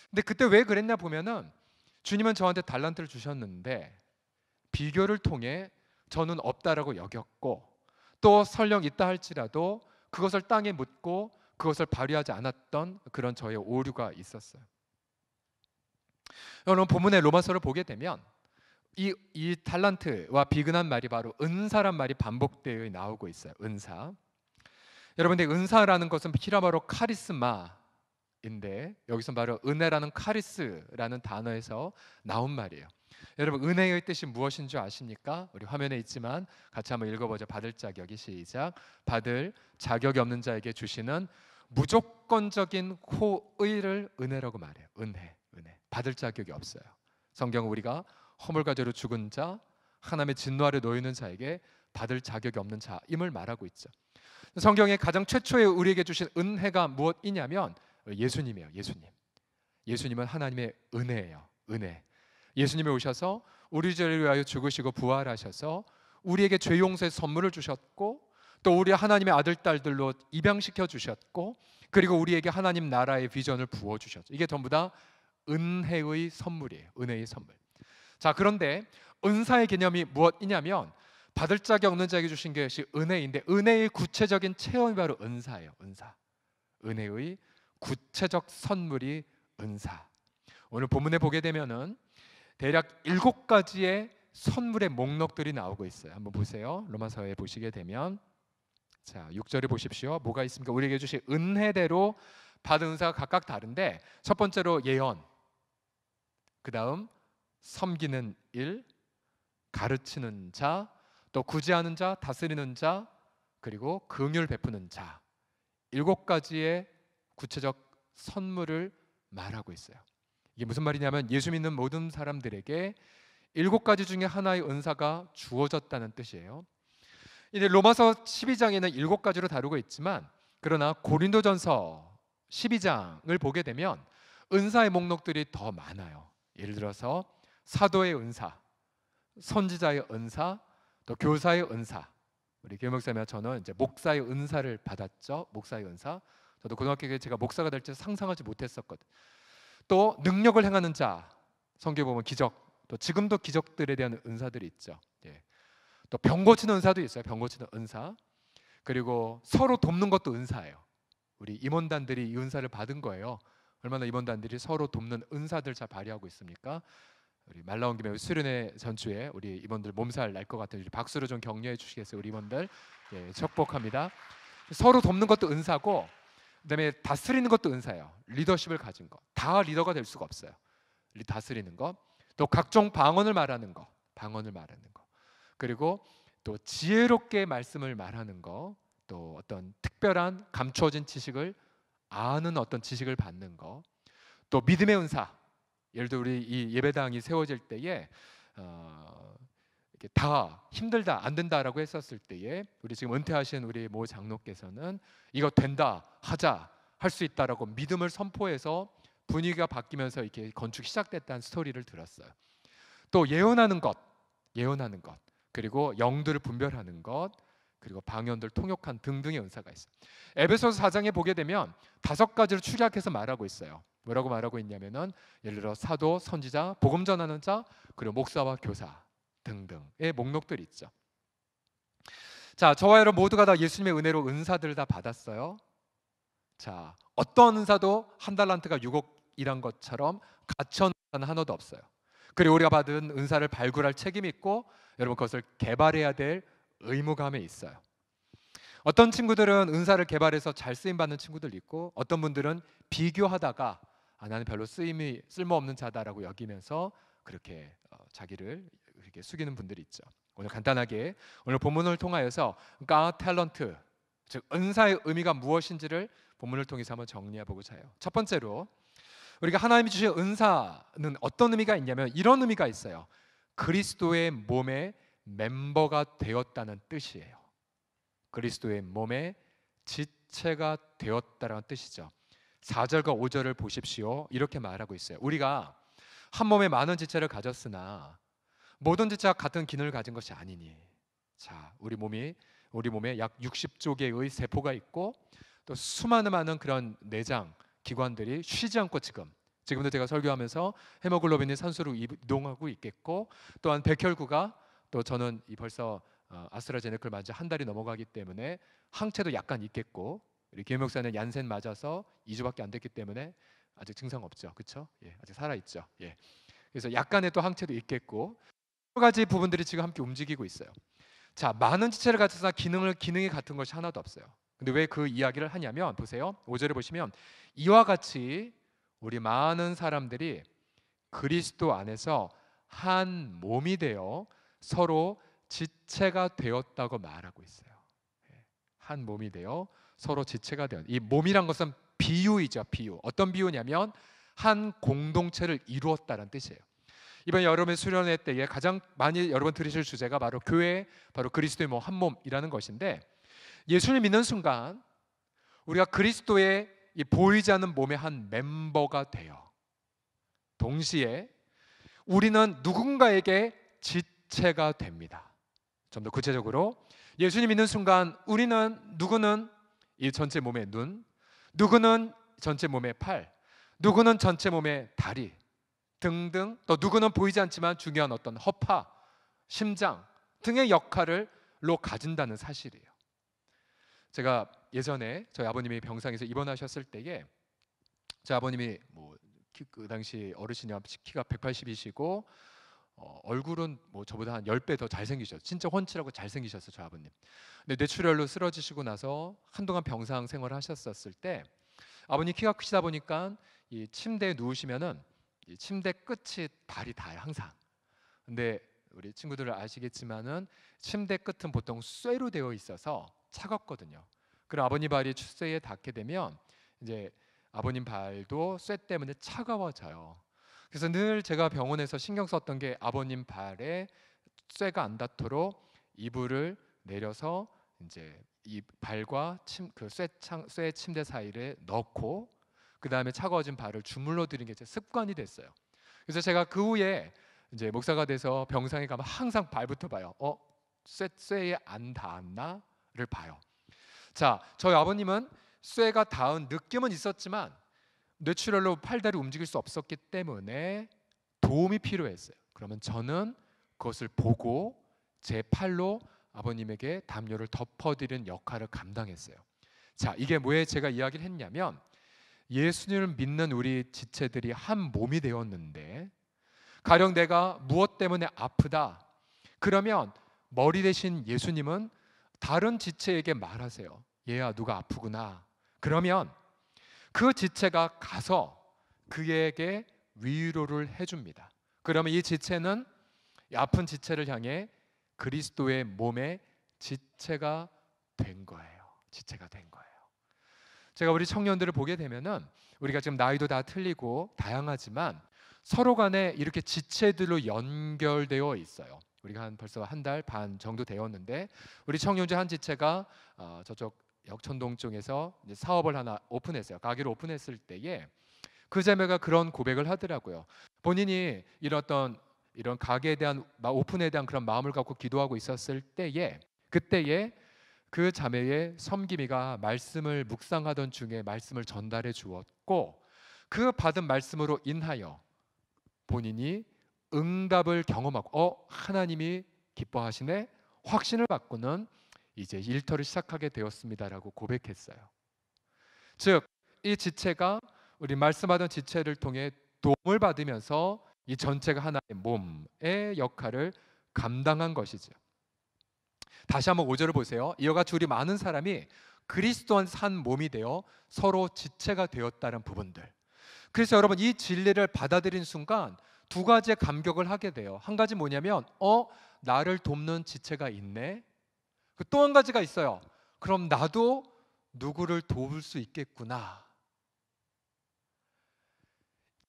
근데 그때 왜 그랬냐 보면은 주님은 저한테 달란트를 주셨는데 비교를 통해 저는 없다라고 여겼고, 또 설령 있다 할지라도 그것을 땅에 묻고 그것을 발휘하지 않았던 그런 저의 오류가 있었어요. 여러분 본문의 로마서를 보게 되면 이 달란트와 비근한 말이 바로 은사란 말이 반복되어 나오고 있어요. 은사. 여러분들 은사라는 것은 히라마로 카리스마인데 여기서 바로 은혜라는 카리스라는 단어에서 나온 말이에요. 여러분 은혜의 뜻이 무엇인 줄 아십니까? 우리 화면에 있지만 같이 한번 읽어보죠. 받을 자격이 시작. 받을 자격이 없는 자에게 주시는 무조건적인 호의를 은혜라고 말해요. 은혜. 받을 자격이 없어요. 성경은 우리가 허물과 죄로 죽은 자, 하나님의 진노 아래 놓여 있는 자에게 받을 자격이 없는 자임을 말하고 있죠. 성경에 가장 최초에 우리에게 주신 은혜가 무엇이냐면 예수님이에요. 예수님은 하나님의 은혜예요. 은혜. 예수님이 오셔서 우리 죄를 위하여 죽으시고 부활하셔서 우리에게 죄 용서의 선물을 주셨고, 또 우리 하나님의 아들 딸들로 입양시켜 주셨고, 그리고 우리에게 하나님 나라의 비전을 부어 주셨죠. 이게 전부 다 은혜의 선물이에요. 은혜의 선물. 자, 그런데 은사의 개념이 무엇이냐면 받을 자격 없는 자에게 주신 것이 은혜인데 은혜의 구체적인 체험이 바로 은사예요. 은혜의 구체적 선물이 은사. 오늘 본문에 보게 되면은 대략 7가지의 선물의 목록들이 나오고 있어요. 한번 보세요. 로마서에 보시게 되면 자 6절에 보십시오. 뭐가 있습니까? 우리에게 주신 은혜대로 받은 은사가 각각 다른데 첫 번째로 예언, 그 다음 섬기는 일, 가르치는 자, 또 구제하는 자, 다스리는 자, 그리고 긍휼 베푸는 자. 7가지의 구체적 선물을 말하고 있어요. 이게 무슨 말이냐면 예수 믿는 모든 사람들에게 7가지 중에 하나의 은사가 주어졌다는 뜻이에요. 이제 로마서 12장에는 7가지로 다루고 있지만 그러나 고린도전서 12장을 보게 되면 은사의 목록들이 더 많아요. 예를 들어서 사도의 은사, 선지자의 은사, 또 교사의 은사. 우리 교목사님과 저는 이제 목사의 은사를 받았죠. 목사의 은사. 저도 고등학교 때 제가 목사가 될지 상상하지 못했었거든. 또 능력을 행하는 자, 성경에 보면 기적, 또 지금도 기적들에 대한 은사들이 있죠. 예. 또 병 고치는 은사도 있어요. 병 고치는 은사. 그리고 서로 돕는 것도 은사예요. 우리 임원단들이 이 은사를 받은 거예요. 얼마나 임원단들이 서로 돕는 은사들 잘 발휘하고 있습니까? 우리 말 나온 김에 수련회 전주에 우리 임원들 몸살 날 것 같은 박수로 좀 격려해 주시겠어요, 우리 임원들? 예, 축복합니다. 서로 돕는 것도 은사고, 그다음에 다스리는 것도 은사예요. 리더십을 가진 거. 다 리더가 될 수가 없어요. 다스리는 거, 또 각종 방언을 말하는 거, 방언을 말하는 거, 그리고 또 지혜롭게 말씀을 말하는 거, 또 어떤 특별한 감추어진 지식을 아는 어떤 지식을 받는 거, 또 믿음의 은사. 예를 들어 우리 이 예배당이 세워질 때에 이렇게 다 힘들다 안 된다라고 했었을 때에 우리 지금 은퇴하신 우리 모 장로께서는 이거 된다 하자 할 수 있다라고 믿음을 선포해서 분위기가 바뀌면서 이렇게 건축 시작됐다는 스토리를 들었어요. 또 예언하는 것, 그리고 영들을 분별하는 것, 그리고 방언들 통역한 등등의 은사가 있어요. 에베소서 4장에 보게 되면 5가지로 축약해서 말하고 있어요. 뭐라고 말하고 있냐면은 예를 들어 사도, 선지자, 복음 전하는 자, 그리고 목사와 교사 등등의 목록들이 있죠. 자, 저와 여러분 모두가 다 예수님의 은혜로 은사들을 다 받았어요. 자, 어떤 은사도 한 달란트가 6억이란 것처럼 가천 은사는 하나도 없어요. 그리고 우리가 받은 은사를 발굴할 책임이 있고 여러분 그것을 개발해야 될 의무감에 있어요. 어떤 친구들은 은사를 개발해서 잘 쓰임 받는 친구들 있고 어떤 분들은 비교하다가 나는 별로 쓸모없는 자다라고 여기면서 그렇게 자기를 이렇게 숙이는 분들이 있죠. 오늘 간단하게 오늘 본문을 통하여서 God 탤런트, 즉 은사의 의미가 무엇인지를 본문을 통해서 한번 정리해보고자 해요. 첫 번째로 우리가 하나님이 주신 은사는 어떤 의미가 있냐면 이런 의미가 있어요. 그리스도의 몸의 멤버가 되었다는 뜻이에요. 그리스도의 몸의 지체가 되었다는 뜻이죠. 4절과 5절을 보십시오. 이렇게 말하고 있어요. 우리가 한 몸에 많은 지체를 가졌으나 모든 지체가 같은 기능을 가진 것이 아니니. 자, 우리 몸에 약 60조 개의 세포가 있고 또 수많은 많은 그런 내장 기관들이 쉬지 않고 지금도 제가 설교하면서 헤모글로빈이 산소로 이동하고 있겠고 또한 백혈구가 또 저는 벌써 아스트라제네카를 맞아 한 달이 넘어가기 때문에 항체도 약간 있겠고 우리 김목사는 얀센 맞아서 2주밖에 안 됐기 때문에 아직 증상 없죠, 그렇죠? 예, 아직 살아 있죠. 예, 그래서 약간의 또 항체도 있겠고 여러 가지 부분들이 지금 함께 움직이고 있어요. 자, 많은 지체를 가져서 기능이 같은 것이 하나도 없어요. 근데 왜 그 이야기를 하냐면 보세요. 5절에 보시면 이와 같이 우리 많은 사람들이 그리스도 안에서 한 몸이 되어 서로 지체가 되었다고 말하고 있어요. 한 몸이 되어 서로 지체가 되었. 이 몸이란 것은 비유이죠. 비유. 어떤 비유냐면 한 공동체를 이루었다는 뜻이에요. 이번 여름의 수련회 때에 가장 많이 여러분 들으실 주제가 바로 교회, 바로 그리스도의 몸 한 몸이라는 것인데 예수님 믿는 순간 우리가 그리스도의 이 보이지 않는 몸의 한 멤버가 돼요. 동시에 우리는 누군가에게 지체가 됩니다. 좀 더 구체적으로 예수님 믿는 순간 누구는 이 전체 몸의 눈, 누구는 전체 몸의 팔, 누구는 전체 몸의 다리 등등, 또 누구는 보이지 않지만 중요한 어떤 허파, 심장 등의 역할로 가진다는 사실이에요. 제가 예전에 저희 아버님이 병상에서 입원하셨을 때에 저희 아버님이 그 당시 어르신이 키가 180이시고 얼굴은 저보다 한 10배 더 잘생기셨어요. 진짜 훤칠하고 잘생기셨어요, 저희 아버님. 근데 뇌출혈로 쓰러지시고 나서 한동안 병상 생활을 하셨었을 때 아버님 키가 크시다 보니까 이 침대에 누우시면은 이 침대 끝이 발이 닿아요, 항상. 근데 우리 친구들 아시겠지만은 침대 끝은 보통 쇠로 되어 있어서 차갑거든요. 그럼 아버님 발이 쇠에 닿게 되면 이제 아버님 발도 쇠 때문에 차가워져요. 그래서 늘 제가 병원에서 신경 썼던 게 아버님 발에 쇠가 안 닿도록 이불을 내려서 이제 이 발과 쇠 침대 사이를 넣고 그 다음에 차가워진 발을 주물러 드리는 게 제 습관이 됐어요. 그래서 제가 그 후에 이제 목사가 돼서 병상에 가면 항상 발부터 봐요. 쇠에 안 닿았나를 봐요. 자, 저희 아버님은 쇠가 닿은 느낌은 있었지만 뇌출혈로 팔다리 움직일 수 없었기 때문에 도움이 필요했어요. 그러면 저는 그것을 보고 제 팔로 아버님에게 담요를 덮어드리는 역할을 감당했어요. 자, 이게 왜 제가 이야기를 했냐면 예수님을 믿는 우리 지체들이 한 몸이 되었는데 가령 내가 무엇 때문에 아프다 그러면 머리 대신 예수님은 다른 지체에게 말하세요. 얘야, 누가 아프구나. 그러면 그 지체가 가서 그에게 위로를 해줍니다. 그러면 이 지체는 이 아픈 지체를 향해 그리스도의 몸의 지체가 된 거예요. 지체가 된 거예요. 제가 우리 청년들을 보게 되면은 우리가 지금 나이도 다 틀리고 다양하지만 서로 간에 이렇게 지체들로 연결되어 있어요. 우리가 벌써 한 달 반 정도 되었는데 우리 청년제 한 지체가 저쪽 역천동 쪽에서 이제 사업을 하나 오픈했어요. 가게를 오픈했을 때에 그 자매가 그런 고백을 하더라고요. 본인이 이런 가게에 대한 오픈에 대한 그런 마음을 갖고 기도하고 있었을 때에 그때에 그 자매의 섬김이가 말씀을 묵상하던 중에 말씀을 전달해 주었고 그 받은 말씀으로 인하여 본인이 응답을 경험하고 하나님이 기뻐하시네 확신을 갖고는 이제 일터를 시작하게 되었습니다라고 고백했어요. 즉 이 지체가 우리 말씀하던 지체를 통해 도움을 받으면서 이 전체가 하나의 몸의 역할을 감당한 것이죠. 다시 한번 5절을 보세요. 이와 같이 우리 많은 사람이 그리스도 안에서 한 몸이 되어 서로 지체가 되었다는 부분들. 그래서 여러분 이 진리를 받아들인 순간 두 가지의 감격을 하게 돼요. 한 가지 뭐냐면 나를 돕는 지체가 있네. 또 한 가지가 있어요. 그럼 나도 누구를 도울 수 있겠구나.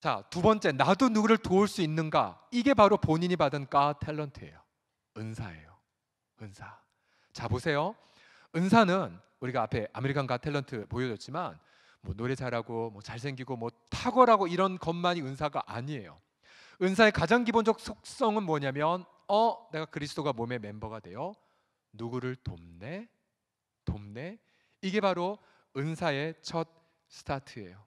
자, 두 번째, 나도 누구를 도울 수 있는가? 이게 바로 본인이 받은 탤런트예요. 은사예요. 은사. 자, 보세요. 은사는 우리가 앞에 아메리칸 가 탤런트 보여줬지만 노래 잘하고 잘생기고 탁월하고 이런 것만이 은사가 아니에요. 은사의 가장 기본적 속성은 뭐냐면 내가 그리스도가 몸의 멤버가 되어 누구를 돕네. 이게 바로 은사의 첫 스타트예요.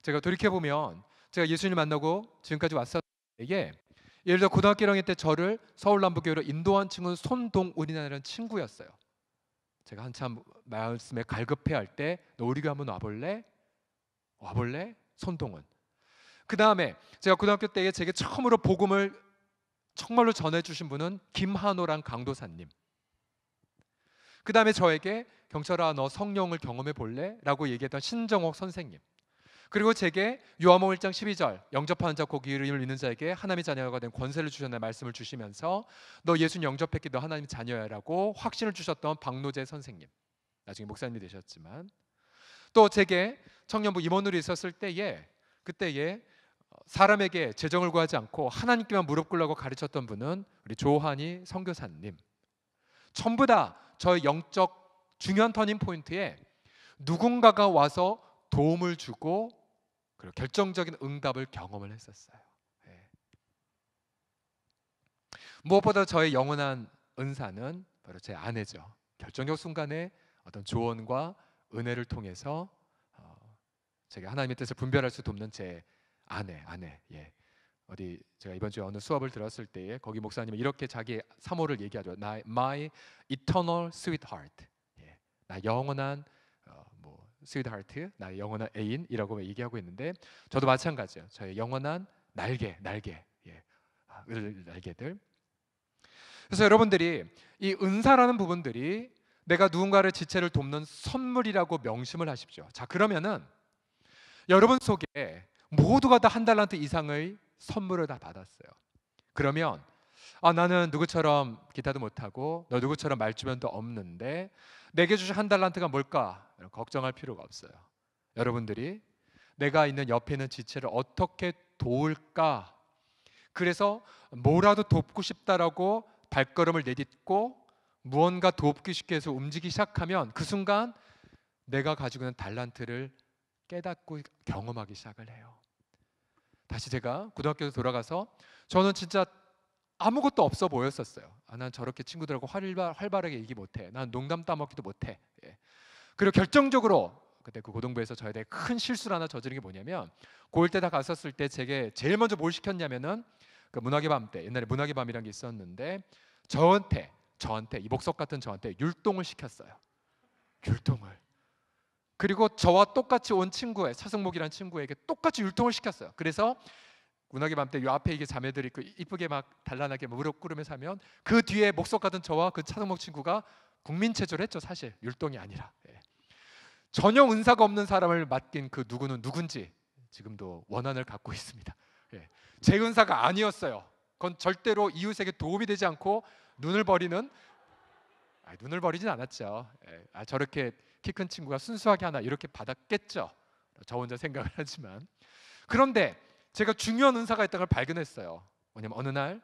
제가 돌이켜보면 제가 예수님 만나고 지금까지 왔을 때에 예를 들어 고등학교 1학년 때 저를 서울남부교회로 인도한 친구는 손동훈이라는 친구였어요. 제가 한참 말씀에 갈급해할 때 너 우리 교회 한번 와볼래? 손동훈. 그 다음에 제가 고등학교 때에 제게 처음으로 복음을 정말로 전해주신 분은 김한호란 강도사님. 그 다음에 저에게 경철아 너 성령을 경험해 볼래? 라고 얘기했던 신정옥 선생님. 그리고 제게 요한복음 1장 12절 영접하는 자 곧 이름을 믿는 자에게 하나님의 자녀가 된 권세를 주셨네 말씀을 주시면서 너 예수님 영접했기 너 하나님의 자녀야 라고 확신을 주셨던 박노재 선생님. 나중에 목사님이 되셨지만 또 제게 청년부 임원으로 있었을 때에 그때에 사람에게 재정을 구하지 않고 하나님께만 무릎 꿇라고 가르쳤던 분은 우리 조한희 선교사님. 전부 다 저의 영적 중요한 터닝 포인트에 누군가가 와서 도움을 주고 그리고 결정적인 응답을 경험을 했었어요. 무엇보다 저의 영원한 은사는 바로 제 아내죠. 결정적 순간에 어떤 조언과 은혜를 통해서 제가 하나님의 뜻을 분별할 수 돕는 제 아내. 어디 제가 이번 주에 어느 수업을 들었을 때에 거기 목사님이 이렇게 자기 사모를 얘기하죠. My eternal sweetheart. 나 영원한 스위트하트, 나의 영원한 애인이라고 얘기하고 있는데 저도 마찬가지예요. 저의 영원한 날개, 예, 날개들. 그래서 여러분들이 이 은사라는 부분들이 내가 누군가를 지체를 돕는 선물이라고 명심을 하십시오. 자, 그러면은 여러분 속에 모두가 다 한 달란트 이상의 선물을 다 받았어요. 그러면 나는 누구처럼 기타도 못하고 너 누구처럼 말주변도 없는데 내게 주신 한 달란트가 뭘까? 걱정할 필요가 없어요. 여러분들이 내가 있는 옆에 있는 지체를 어떻게 도울까? 그래서 뭐라도 돕고 싶다라고 발걸음을 내딛고 무언가 돕기 쉽게 해서 움직이기 시작하면 그 순간 내가 가지고 있는 달란트를 깨닫고 경험하기 시작을 해요. 다시 제가 고등학교에 돌아가서 저는 진짜 아무것도 없어 보였었어요. 난 저렇게 친구들하고 활발하게 얘기 못해. 난 농담 따먹기도 못해. 예. 그리고 결정적으로 그때 그 고등부에서 저에 대해 큰 실수를 하나 저지른 게 뭐냐면 고1 때 다 갔었을 때 제게 제일 먼저 뭘 시켰냐면은 그 문학의 밤 때 옛날에 문학의 밤이라는 게 있었는데 저한테 이 목석 같은 저한테 율동을 시켰어요. 율동을. 그리고 저와 똑같이 온 친구의 차승목이라는 친구에게 똑같이 율동을 시켰어요. 그래서 문학의 밤 때 요 앞에 이게 자매들이 이쁘게 막 단란하게 무릎 꿇으면서 하면 그 뒤에 목석 같은 저와 그 차승목 친구가 국민체조를 했죠. 사실 율동이 아니라. 예. 전혀 은사가 없는 사람을 맡긴 그 누구는 누군지 지금도 원한을 갖고 있습니다. 예. 제 은사가 아니었어요. 그건 절대로 이웃에게 도움이 되지 않고 눈을 버리진 않았죠. 예. 저렇게 키 큰 친구가 순수하게 하나 이렇게 받았겠죠. 저 혼자 생각을 하지만. 그런데 제가 중요한 은사가 있다는 걸 발견했어요. 뭐냐면 어느 날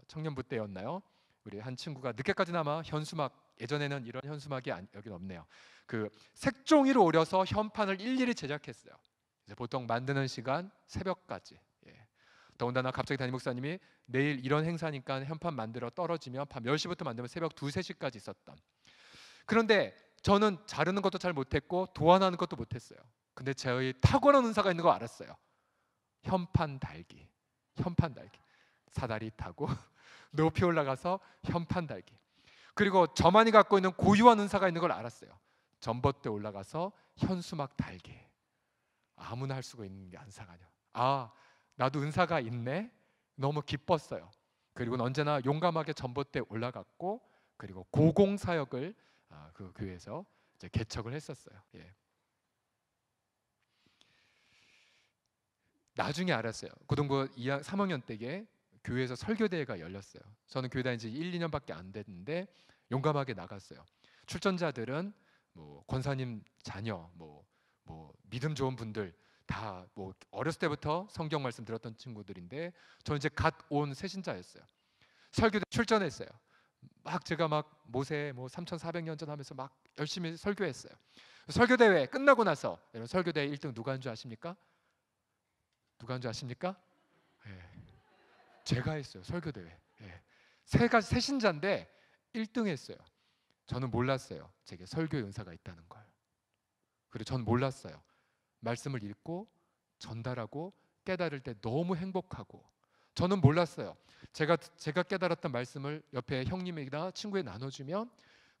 청년부 때였나요? 우리 한 친구가 늦게까지나마 현수막, 예전에는 이런 현수막이 여긴 없네요. 그 색종이로 오려서 현판을 일일이 제작했어요. 이제 보통 만드는 시간 새벽까지. 예. 더군다나 갑자기 담임 목사님이 내일 이런 행사니까 현판 만들어 떨어지면 밤 10시부터 만들면 새벽 2, 3시까지 있었던. 그런데 저는 자르는 것도 잘 못했고 도안하는 것도 못했어요. 근데 저의 탁월한 은사가 있는 거 알았어요. 현판 달기. 사다리 타고 높이 올라가서 현판 달기. 그리고 저만이 갖고 있는 고유한 은사가 있는 걸 알았어요. 전봇대 올라가서 현수막 달기. 아무나 할 수가 있는 게 은사가 아니야. 나도 은사가 있네. 너무 기뻤어요. 그리고 언제나 용감하게 전봇대 올라갔고 그리고 고공사역을 그 교회에서 이제 개척을 했었어요. 예. 나중에 알았어요. 고등부 3학년 때에 교회에서 설교대회가 열렸어요. 저는 교회 다닌 지 1, 2년밖에 안 됐는데 용감하게 나갔어요. 출전자들은 뭐 권사님 자녀, 뭐 믿음 좋은 분들 다 뭐 어렸을 때부터 성경 말씀 들었던 친구들인데 저는 이제 갓 온 새신자였어요. 설교대 출전했어요. 막 제가 막 모세 3,400년 전 하면서 막 열심히 설교했어요. 설교대회 끝나고 나서 여러분 설교대회 1등 누가 한 줄 아십니까? 예. 제가 했어요. 설교대회. 예. 새신자인데 1등 했어요. 저는 몰랐어요. 제게 설교의 은사가 있다는 걸. 그리고 전 몰랐어요. 말씀을 읽고 전달하고 깨달을 때 너무 행복하고 저는 몰랐어요. 제가 깨달았던 말씀을 옆에 형님이나 친구에 나눠주면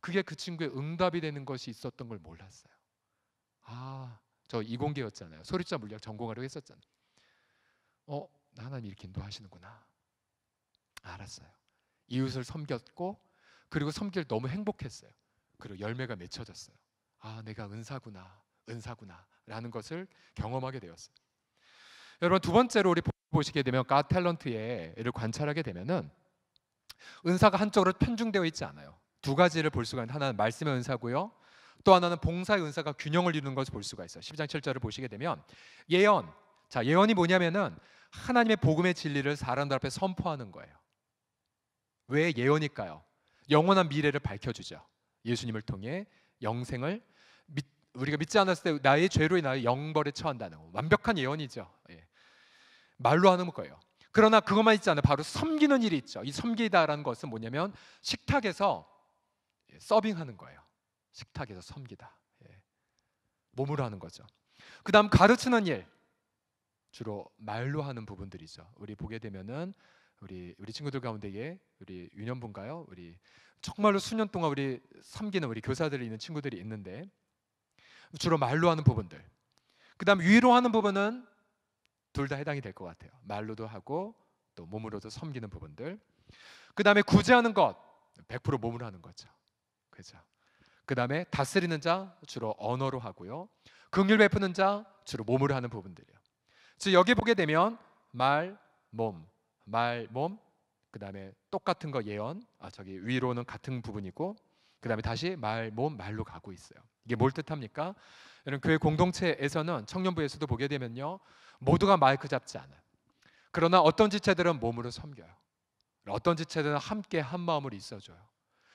그게 그 친구의 응답이 되는 것이 있었던 걸 몰랐어요. 저 이공계였잖아요. 소리자 물리학 전공하려고 했었잖아요. 하나님 이렇게 인도하시는구나. 알았어요. 이웃을 섬겼고 그리고 섬길 너무 행복했어요. 그리고 열매가 맺혀졌어요. 내가 은사구나 라는 것을 경험하게 되었어요. 여러분 두 번째로 우리 보시게 되면 갓 탤런트를 관찰하게 되면은 은사가 한쪽으로 편중되어 있지 않아요. 두 가지를 볼 수가 있는데 하나는 말씀의 은사고요. 또 하나는 봉사의 은사가 균형을 이루는 것을 볼 수가 있어요. 12장 7절을 보시게 되면 예언. 자, 예언이 뭐냐면은 하나님의 복음의 진리를 사람들 앞에 선포하는 거예요. 왜 예언일까요? 영원한 미래를 밝혀주죠. 예수님을 통해 영생을 우리가 믿지 않았을 때 나의 죄로 인하여 영벌에 처한다는 거. 완벽한 예언이죠. 예. 말로 하는 거예요. 그러나 그것만 있지 않아요. 바로 섬기는 일이 있죠. 이 섬기다라는 것은 뭐냐면 식탁에서 서빙하는 거예요. 식탁에서 섬기다. 몸으로 하는 거죠. 그 다음 가르치는 일. 주로 말로 하는 부분들이죠. 우리 보게 되면은 우리 친구들 가운데에 우리 유년부인가요? 우리 정말로 수년 동안 우리 섬기는 우리 교사들이 있는 친구들이 있는데 주로 말로 하는 부분들. 그다음 위로하는 부분은 둘 다 해당이 될 것 같아요. 말로도 하고 또 몸으로도 섬기는 부분들. 그다음에 구제하는 것 100% 몸으로 하는 거죠. 그죠? 그다음에 다스리는 자 주로 언어로 하고요. 긍휼 베푸는 자 주로 몸으로 하는 부분들이에요. 즉 여기 보게 되면 말, 몸, 그다음에 똑같은 거 예언, 저기 위로는 같은 부분이고, 그다음에 다시 말, 몸, 말로 가고 있어요. 이게 뭘 뜻합니까? 여러분 교회 공동체에서는 청년부에서도 보게 되면요, 모두가 마이크 잡지 않아요. 그러나 어떤 지체들은 몸으로 섬겨요. 어떤 지체들은 함께 한 마음으로 있어줘요.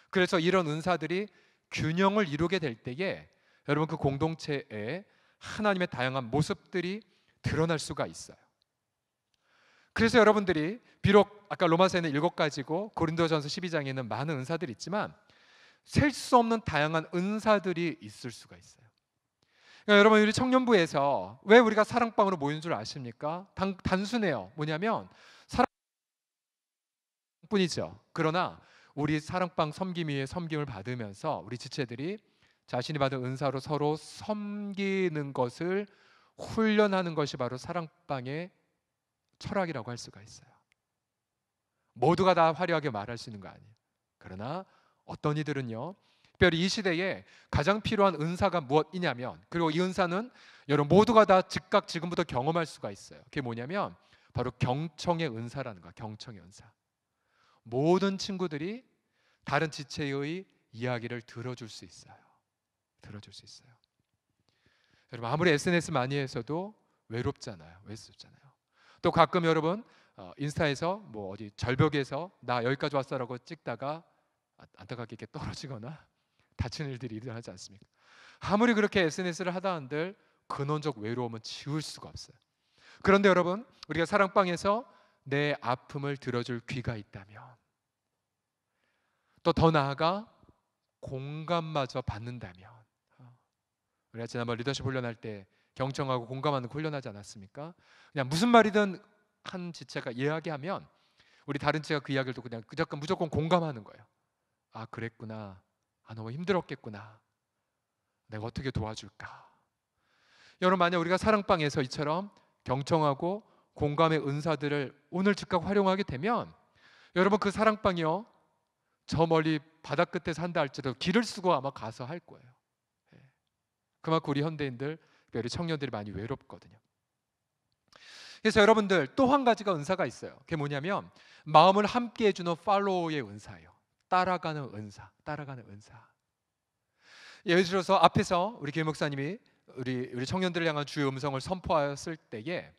그래서 이런 은사들이 균형을 이루게 될 때에 여러분 그 공동체에 하나님의 다양한 모습들이 드러날 수가 있어요. 그래서 여러분들이 비록 아까 로마서에는 7가지고 고린도전서 12장에는 많은 은사들이 있지만 셀 수 없는 다양한 은사들이 있을 수가 있어요. 그러니까 여러분 우리 청년부에서 왜 우리가 사랑방으로 모이는 줄 아십니까? 단순해요. 뭐냐면 사랑뿐이죠. 그러나 우리 사랑방 섬김 위에 섬김을 받으면서 우리 지체들이 자신이 받은 은사로 서로 섬기는 것을 훈련하는 것이 바로 사랑방의 철학이라고 할 수가 있어요. 모두가 다 화려하게 말할 수 있는 거 아니에요. 그러나 어떤 이들은요, 특별히 이 시대에 가장 필요한 은사가 무엇이냐면, 그리고 이 은사는 여러분 모두가 다 즉각 지금부터 경험할 수가 있어요. 그게 뭐냐면 바로 경청의 은사라는 거야. 경청의 은사. 모든 친구들이 다른 지체의 이야기를 들어줄 수 있어요. 들어줄 수 있어요. 여러분 아무리 SNS 많이 해서도 외롭잖아요. 또 가끔 여러분 인스타에서 뭐 어디 절벽에서 나 여기까지 왔어라고 찍다가 안타깝게 이렇게 떨어지거나 다치는 일들이 일어나지 않습니까? 아무리 그렇게 SNS를 하다 한들 근원적 외로움은 지울 수가 없어요. 그런데 여러분 우리가 사랑방에서 내 아픔을 들어줄 귀가 있다면, 또 더 나아가 공감마저 받는다면, 우리가 지난번 리더십 훈련할 때 경청하고 공감하는 거 훈련하지 않았습니까? 그냥 무슨 말이든 한 지체가 이야기하면 우리 다른 지체가 그 이야기를 듣고 그냥 무조건 공감하는 거예요. 아 그랬구나. 아 너무 힘들었겠구나. 내가 어떻게 도와줄까? 여러분 만약 우리가 사랑방에서 이처럼 경청하고 공감의 은사들을 오늘 즉각 활용하게 되면 여러분 그 사랑방이요 저 멀리 바다 끝에 산다 할지라도 길을 쓰고 아마 가서 할 거예요. 그만큼 우리 현대인들, 우리 청년들이 많이 외롭거든요. 그래서 여러분들 또 한 가지가 은사가 있어요. 그게 뭐냐면 마음을 함께 해주는 팔로우의 은사예요. 따라가는 은사. 예를 들어서 앞에서 우리 교회 목사님이 우리 청년들을 향한 주의 음성을 선포하였을 때에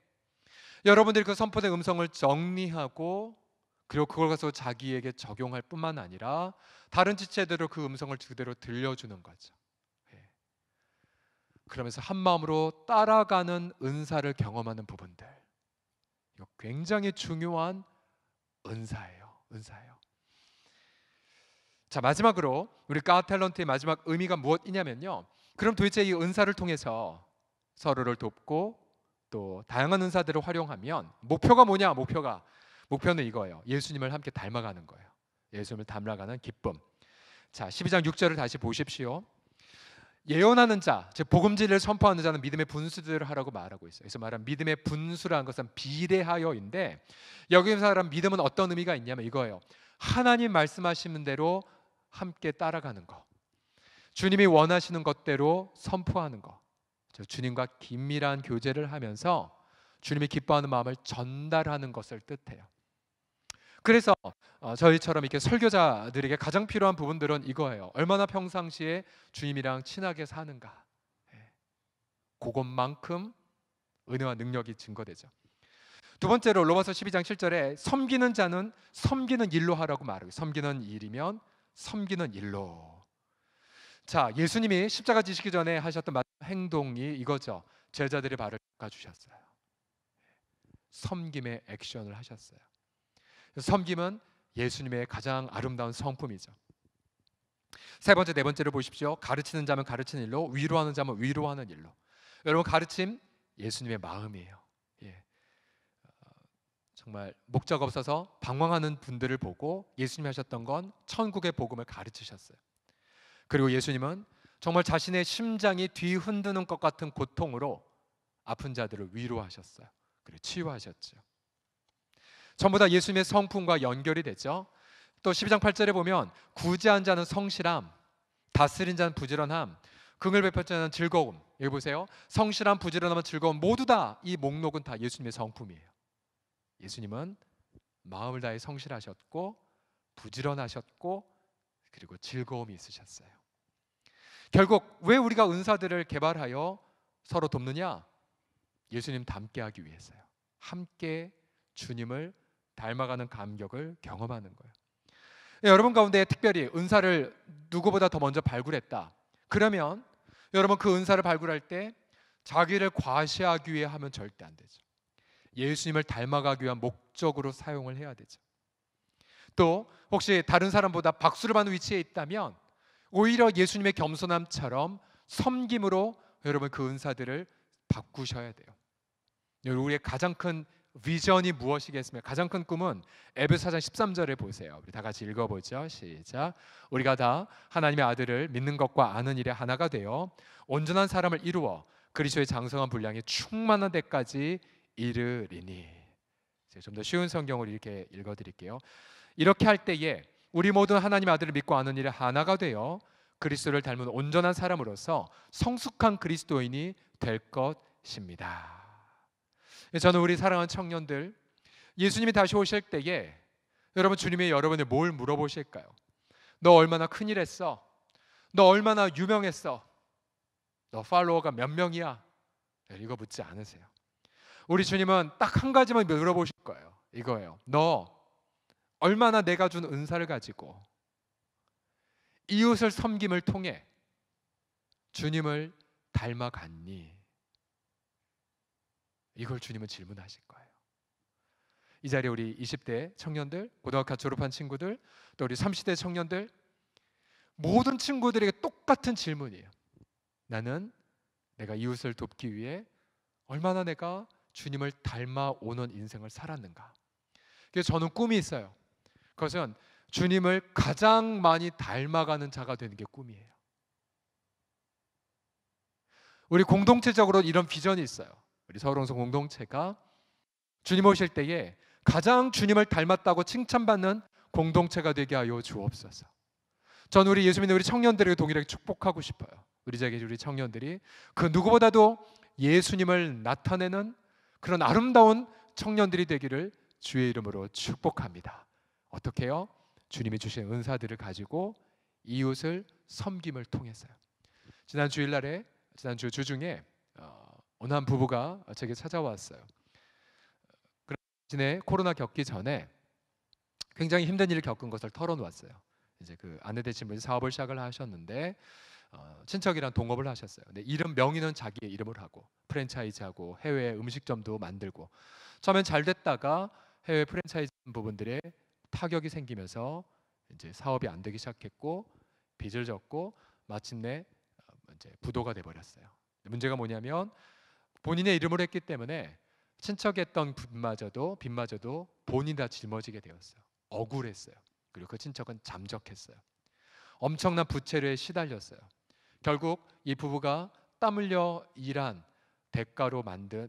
여러분들이 그 선포된 음성을 정리하고 그리고 그걸 가서 자기에게 적용할 뿐만 아니라 다른 지체대로 그 음성을 그대로 들려주는 거죠. 그러면서 한 마음으로 따라가는 은사를 경험하는 부분들, 이거 굉장히 중요한 은사예요. 자 마지막으로 우리 가 탤런트의 마지막 의미가 무엇이냐면요, 그럼 도대체 이 은사를 통해서 서로를 돕고 또 다양한 은사들을 활용하면 목표가 뭐냐? 목표는 이거예요. 예수님을 함께 닮아가는 거예요. 예수님을 닮아가는 기쁨. 자 12장 6절을 다시 보십시오. 예언하는 자, 즉 복음 진리를 선포하는 자는 믿음의 분수대로 하라고 말하고 있어요. 그래서 말하는 믿음의 분수라는 것은 비례하여인데 여기서 말하는 믿음은 어떤 의미가 있냐면 이거예요. 하나님 말씀하시는 대로 함께 따라가는 거, 주님이 원하시는 것대로 선포하는 거, 주님과 긴밀한 교제를 하면서 주님이 기뻐하는 마음을 전달하는 것을 뜻해요. 그래서 저희처럼 이렇게 설교자들에게 가장 필요한 부분들은 이거예요. 얼마나 평상시에 주님이랑 친하게 사는가. 그것만큼 은혜와 능력이 증거되죠. 두 번째로 로마서 12장 7절에 섬기는 자는 섬기는 일로 하라고 말해요. 섬기는 일이면 섬기는 일로. 자, 예수님이 십자가 지시기 전에 하셨던 행동이 이거죠. 제자들의 발을 닦아주셨어요. 섬김의 액션을 하셨어요. 섬김은 예수님의 가장 아름다운 성품이죠. 세 번째, 네 번째를 보십시오. 가르치는 자면 가르치는 일로, 위로하는 자면 위로하는 일로. 여러분 가르침 예수님의 마음이에요. 정말 목자가 없어서 방황하는 분들을 보고 예수님이 하셨던 건 천국의 복음을 가르치셨어요. 그리고 예수님은 정말 자신의 심장이 뒤흔드는 것 같은 고통으로 아픈 자들을 위로하셨어요. 그리고 치유하셨죠. 전부 다 예수님의 성품과 연결이 되죠. 또 12장 8절에 보면 구제한 자는 성실함, 다스린 자는 부지런함, 긍을 베풀 자는 즐거움. 여기 보세요. 성실함, 부지런함, 즐거움 모두 다 이 목록은 다 예수님의 성품이에요. 예수님은 마음을 다해 성실하셨고 부지런하셨고 그리고 즐거움이 있으셨어요. 결국 왜 우리가 은사들을 개발하여 서로 돕느냐? 예수님 닮게 하기 위해서요. 함께 주님을 닮아가는 감격을 경험하는 거예요. 여러분 가운데 특별히 은사를 누구보다 더 먼저 발굴했다. 그러면 여러분 그 은사를 발굴할 때 자기를 과시하기 위해 하면 절대 안 되죠. 예수님을 닮아가기 위한 목적으로 사용을 해야 되죠. 또 혹시 다른 사람보다 박수를 받는 위치에 있다면 오히려 예수님의 겸손함처럼 섬김으로 여러분 그 은사들을 바꾸셔야 돼요. 우리의 가장 큰 비전이 무엇이겠습니까? 가장 큰 꿈은 에베소서 13절에 보세요. 우리 다 같이 읽어보죠. 시작. 우리가 다 하나님의 아들을 믿는 것과 아는 일에 하나가 되어 온전한 사람을 이루어 그리스도의 장성한 분량이 충만한 데까지 이르리니. 좀 더 쉬운 성경으로 이렇게 읽어드릴게요. 이렇게 할 때에 우리 모두 하나님의 아들을 믿고 아는 일에 하나가 되어 그리스도를 닮은 온전한 사람으로서 성숙한 그리스도인이 될 것입니다. 저는 우리 사랑하는 청년들, 예수님이 다시 오실 때에 여러분 주님이 여러분을 뭘 물어보실까요? 너 얼마나 큰일 했어? 너 얼마나 유명했어? 너 팔로워가 몇 명이야? 이거 묻지 않으세요. 우리 주님은 딱 한 가지만 물어보실 거예요. 이거예요. 너 얼마나 내가 준 은사를 가지고 이웃을 섬김을 통해 주님을 닮아갔니? 이걸 주님은 질문하실 거예요. 이 자리에 우리 20대 청년들, 고등학교 졸업한 친구들, 또 우리 30대 청년들, 모든 친구들에게 똑같은 질문이에요. 나는 내가 이웃을 돕기 위해 얼마나 내가 주님을 닮아오는 인생을 살았는가. 그래서 저는 꿈이 있어요. 그것은 주님을 가장 많이 닮아가는 자가 되는 게 꿈이에요. 우리 공동체적으로 이런 비전이 있어요. 우리 서울홍성 공동체가 주님 오실 때에 가장 주님을 닮았다고 칭찬받는 공동체가 되게 하여 주옵소서. 저는 우리 예수 믿는 우리 청년들에게 동일하게 축복하고 싶어요. 우리 청년들이 그 누구보다도 예수님을 나타내는 그런 아름다운 청년들이 되기를 주의 이름으로 축복합니다. 어떻게 해요? 주님이 주신 은사들을 가지고 이웃을 섬김을 통해서요. 지난 주일날에 지난 주중에 어느 한 부부가 제게 찾아왔어요. 그런데 코로나 겪기 전에 굉장히 힘든 일을 겪은 것을 털어놓았어요. 이제 그 아내 되신 분이 사업을 시작을 하셨는데 친척이랑 동업을 하셨어요. 근데 이름 명의는 자기의 이름을 하고 프랜차이즈하고 해외 음식점도 만들고 처음엔 잘 됐다가 해외 프랜차이즈 부분들에 타격이 생기면서 이제 사업이 안 되기 시작했고 빚을 졌고 마침내 이제 부도가 돼 버렸어요. 문제가 뭐냐면 본인의 이름으로 했기 때문에 친척했던 빚마저도 본인이 다 짊어지게 되었어요. 억울했어요. 그리고 그 친척은 잠적했어요. 엄청난 부채를 시달렸어요. 결국 이 부부가 땀 흘려 일한 대가로 만든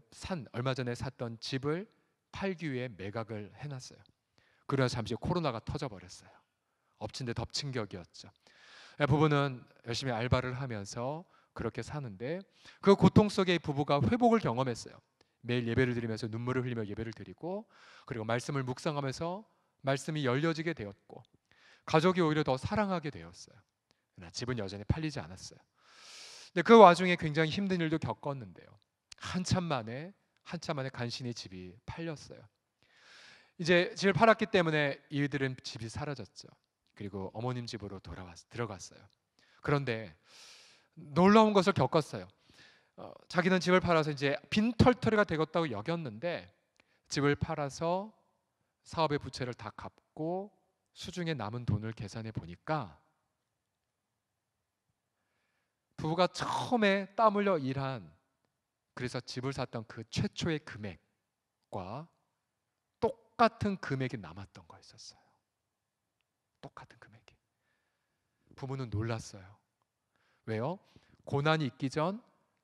얼마 전에 샀던 집을 팔기 위해 매각을 해놨어요. 그러나 잠시 코로나가 터져버렸어요. 엎친 데 덮친 격이었죠. 부부는 열심히 알바를 하면서 그렇게 사는데 그 고통 속에 이 부부가 회복을 경험했어요. 매일 예배를 드리면서 눈물을 흘리며 예배를 드리고 그리고 말씀을 묵상하면서 말씀이 열려지게 되었고 가족이 오히려 더 사랑하게 되었어요. 그러나 집은 여전히 팔리지 않았어요. 근데 그 와중에 굉장히 힘든 일도 겪었는데요. 한참 만에 간신히 집이 팔렸어요. 이제 집을 팔았기 때문에 이들은 집이 사라졌죠. 그리고 어머님 집으로 들어갔어요. 그런데 놀라운 것을 겪었어요. 자기는 집을 팔아서 이제 빈털터리가 되었다고 여겼는데 집을 팔아서 사업의 부채를 다 갚고 수중에 남은 돈을 계산해 보니까 부부가 처음에 땀 흘려 일한 그래서 집을 샀던 그 최초의 금액과 똑같은 금액이 남았던 거였었어요. 똑같은 금액이. 부부는 놀랐어요. 왜요? 고난이 있기 전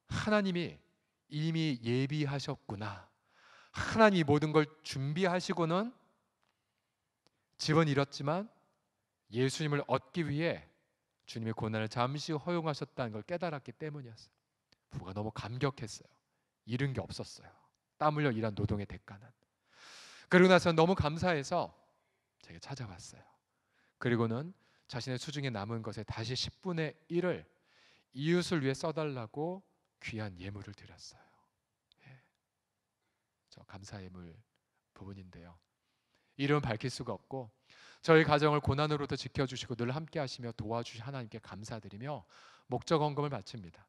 하나님이 이미 예비하셨구나. 하나님이 모든 걸 준비하시고는 집은 잃었지만 예수님을 얻기 위해 주님의 고난을 잠시 허용하셨다는 걸 깨달았기 때문이었어요. 부부가 너무 감격했어요. 잃은 게 없었어요. 땀 흘려 일한 노동의 대가는. 그리고 나서 너무 감사해서 제가 찾아왔어요. 그리고는 자신의 수중에 남은 것에 다시 10분의 1을 이웃을 위해 써달라고 귀한 예물을 드렸어요. 예. 저 감사 예물 부분인데요. 이름은 밝힐 수가 없고 저희 가정을 고난으로부터 지켜주시고 늘 함께 하시며 도와주신 하나님께 감사드리며 목적 헌금을 바칩니다.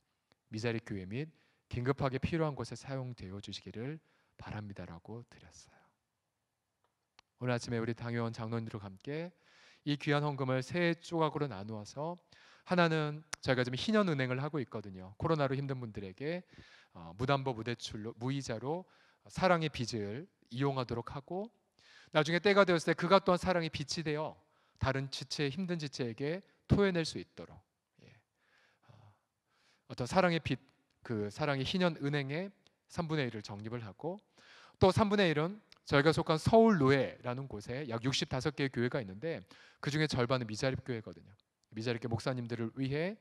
미자리 교회 및 긴급하게 필요한 곳에 사용되어 주시기를 바랍니다라고 드렸어요. 오늘 아침에 우리 당회원 장로님들과 함께 이 귀한 헌금을 세 조각으로 나누어서 하나는 저희가 지금 희년은행을 하고 있거든요. 코로나로 힘든 분들에게 무담보 무대출로 무이자로 사랑의 빚을 이용하도록 하고 나중에 때가 되었을 때 그가 또한 사랑의 빚이 되어 다른 지체 힘든 지체에게 토해낼 수 있도록 어떤 사랑의 빚 그 사랑의 희년은행에 3분의 1을 적립을 하고 또 3분의 1은 저희가 속한 서울노예라는 곳에 약 65개의 교회가 있는데 그 중에 절반은 미자립 교회거든요. 미자립 교회 목사님들을 위해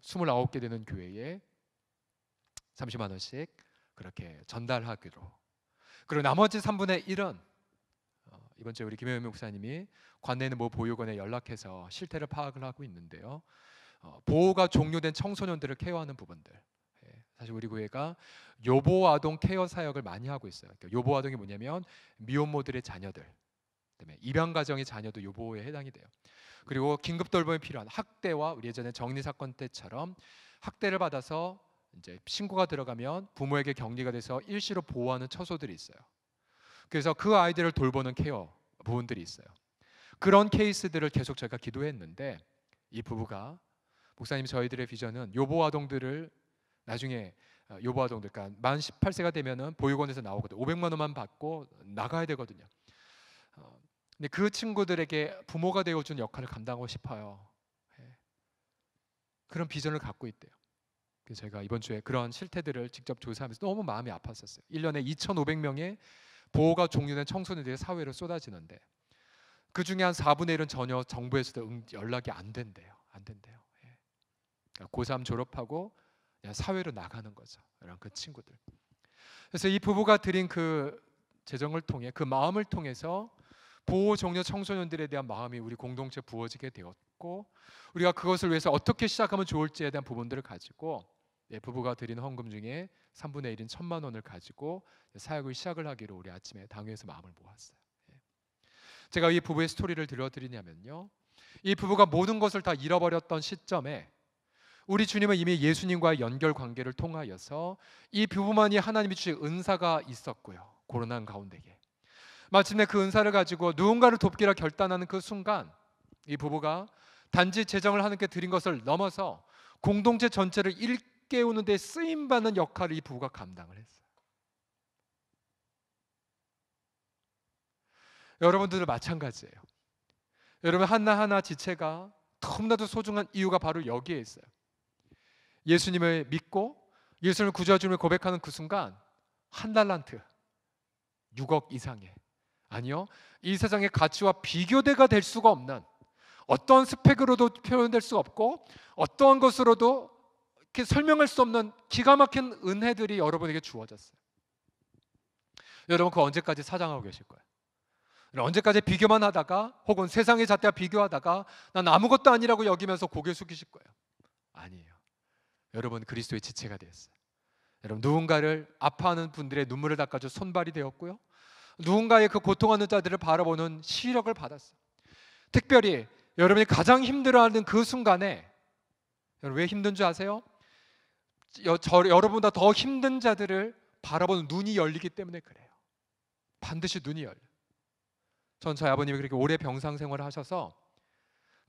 29개 되는 교회에 30만 원씩 그렇게 전달하기로. 그리고 나머지 3분의 1은 이번 주에 우리 김혜연 목사님이 관내에 있는 모 보육원에 연락해서 실태를 파악을 하고 있는데요. 보호가 종료된 청소년들을 케어하는 부분들. 사실 우리 교회가 요보아동 케어 사역을 많이 하고 있어요. 그러니까 요보아동이 뭐냐면 미혼모들의 자녀들, 그다음에 입양 가정의 자녀도 요보에 해당이 돼요. 그리고 긴급 돌봄이 필요한 학대와 우리 예전에 정리 사건 때처럼 학대를 받아서 이제 신고가 들어가면 부모에게 격리가 돼서 일시로 보호하는 처소들이 있어요. 그래서 그 아이들을 돌보는 케어 부분들이 있어요. 그런 케이스들을 계속 저희가 기도했는데 이 부부가 목사님 저희들의 비전은 요보아동들을 나중에 요보아동들 그러니까 만 18세가 되면은 보육원에서 나오거든. 500만 원만 받고 나가야 되거든요. 근데 그 친구들에게 부모가 되어준 역할을 감당하고 싶어요. 그런 비전을 갖고 있대요. 그래서 저희가 이번 주에 그런 실태들을 직접 조사하면서 너무 마음이 아팠었어요. 1년에 2,500명의 보호가 종료된 청소년들이 사회로 쏟아지는데 그 중에 한 4분의 1은 전혀 정부에서도 연락이 안 된대요. 안 된대요. 그러니까 고3 졸업하고 그냥 사회로 나가는 거죠. 이런 그 친구들. 그래서 이 부부가 드린 그 재정을 통해 그 마음을 통해서 보호 종료 청소년들에 대한 마음이 우리 공동체에 부어지게 되었고 우리가 그것을 위해서 어떻게 시작하면 좋을지에 대한 부분들을 가지고 부부가 드린 헌금 중에 3분의 1인 1,000만 원을 가지고 사역을 시작을 하기로 우리 아침에 당회에서 마음을 모았어요. 제가 이 부부의 스토리를 들려드리냐면요, 이 부부가 모든 것을 다 잃어버렸던 시점에 우리 주님은 이미 예수님과의 연결 관계를 통하여서 이 부부만이 하나님이 주신 은사가 있었고요. 고난한 가운데에 마침내 그 은사를 가지고 누군가를 돕기로 결단하는 그 순간 이 부부가 단지 재정을 하나님께 드린 것을 넘어서 공동체 전체를 일깨우는 데 쓰임받는 역할을 이 부부가 감당을 했어요. 여러분들도 마찬가지예요. 여러분 하나하나 지체가 너무나도 소중한 이유가 바로 여기에 있어요. 예수님을 믿고 예수님을 구주하심을 고백하는 그 순간 한 달란트 6억 이상의 아니요 이 세상의 가치와 비교대가 될 수가 없는 어떤 스펙으로도 표현될 수 없고 어떠한 것으로도 이렇게 설명할 수 없는 기가 막힌 은혜들이 여러분에게 주어졌어요. 여러분 그거 언제까지 사장하고 계실 거예요? 언제까지 비교만 하다가 혹은 세상의 잣대와 비교하다가 난 아무것도 아니라고 여기면서 고개 숙이실 거예요? 아니에요. 여러분 그리스도의 지체가 되었어요. 여러분 누군가를 아파하는 분들의 눈물을 닦아줄 손발이 되었고요. 누군가의 그 고통하는 자들을 바라보는 시력을 받았어요. 특별히 여러분이 가장 힘들어하는 그 순간에 여러분 왜 힘든 줄 아세요? 여러분보다 더 힘든 자들을 바라보는 눈이 열리기 때문에 그래요. 반드시 눈이 열려요. 전 저희 아버님이 그렇게 오래 병상 생활을 하셔서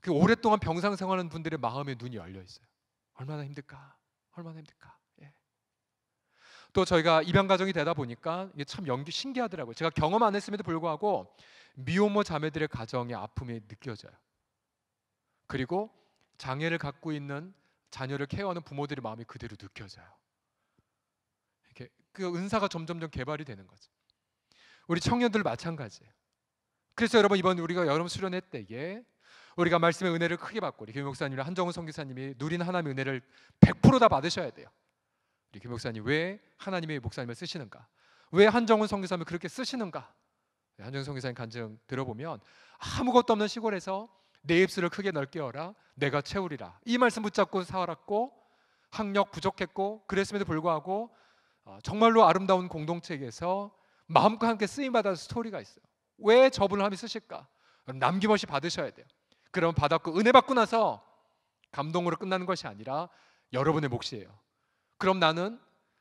그 오랫동안 병상 생활하는 분들의 마음에 눈이 열려 있어요. 얼마나 힘들까? 얼마나 힘들까? 예. 또 저희가 입양 가정이 되다 보니까 이게 참 신기하더라고요. 제가 경험 안 했음에도 불구하고 미혼모 자매들의 가정의 아픔이 느껴져요. 그리고 장애를 갖고 있는 자녀를 케어하는 부모들의 마음이 그대로 느껴져요. 이렇게 그 은사가 점점점 개발이 되는 거죠. 우리 청년들 마찬가지예요. 그래서 여러분, 이번 우리가 여름 수련회 때에 우리가 말씀의 은혜를 크게 받고, 우리 김 목사님이랑 한정훈 선교사님이 누린 하나님의 은혜를 100% 다 받으셔야 돼요. 우리 김 목사님 왜 하나님의 목사님을 쓰시는가? 왜 한정훈 선교사님을 그렇게 쓰시는가? 한정훈 선교사님 간증 들어보면 아무것도 없는 시골에서 내 입술을 크게 넓게 열어 내가 채우리라, 이 말씀 붙잡고 살았고, 학력 부족했고 그랬음에도 불구하고 정말로 아름다운 공동체에서 마음과 함께 쓰임받아서 스토리가 있어요. 왜 저분을 하나님이 쓰실까? 남김없이 받으셔야 돼요. 그러면 받았고 은혜 받고 나서 감동으로 끝나는 것이 아니라 여러분의 몫이에요. 그럼 나는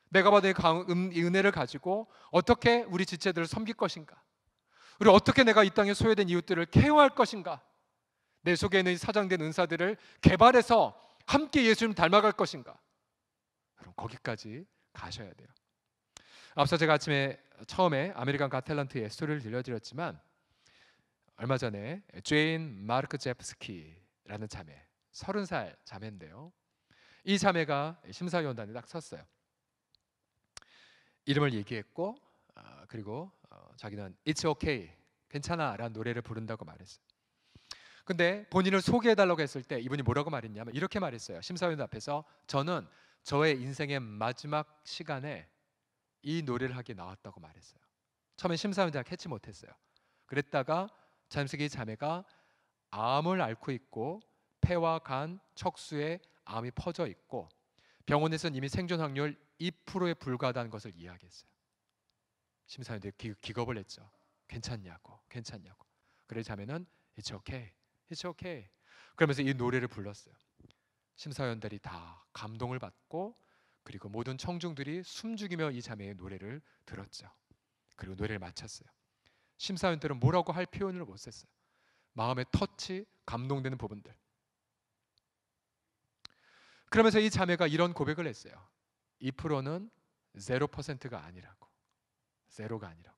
내가 받은 이 은혜를 가지고 어떻게 우리 지체들을 섬길 것인가? 그리고 어떻게 내가 이 땅에 소외된 이웃들을 케어할 것인가? 내 속에 있는 사장된 은사들을 개발해서 함께 예수님 닮아갈 것인가? 그럼 거기까지 가셔야 돼요. 앞서 제가 아침에 처음에 아메리칸 갓 탤런트의 스토리를 들려드렸지만, 얼마 전에 제인 마르크 제프스키라는 자매, 30살 자매인데요. 이 자매가 심사위원단에 딱 섰어요. 이름을 얘기했고, 그리고 자기는 It's okay, 괜찮아 라는 노래를 부른다고 말했어요. 근데 본인을 소개해달라고 했을 때 이분이 뭐라고 말했냐면 이렇게 말했어요. 심사위원 앞에서, 저는 저의 인생의 마지막 시간에 이 노래를 하기에 나왔다고 말했어요. 처음에 심사위원장 캐치 못했어요. 그랬다가 잠시 자매가 암을 앓고 있고 폐와 간, 척수에 암이 퍼져 있고 병원에서는 이미 생존 확률 2%에 불과하다는 것을 이야기했어요. 심사위원들이 기겁을 했죠. 괜찮냐고. 그래서 자매는 It's okay, It's okay 그러면서 이 노래를 불렀어요. 심사위원들이 다 감동을 받고, 그리고 모든 청중들이 숨죽이며 이 자매의 노래를 들었죠. 그리고 노래를 마쳤어요. 심사위원들은 뭐라고 할 표현을 못 썼어요. 마음의 터치, 감동되는 부분들. 그러면서 이 자매가 이런 고백을 했어요. 2%는 0%가 아니라고. 제로가 아니라고.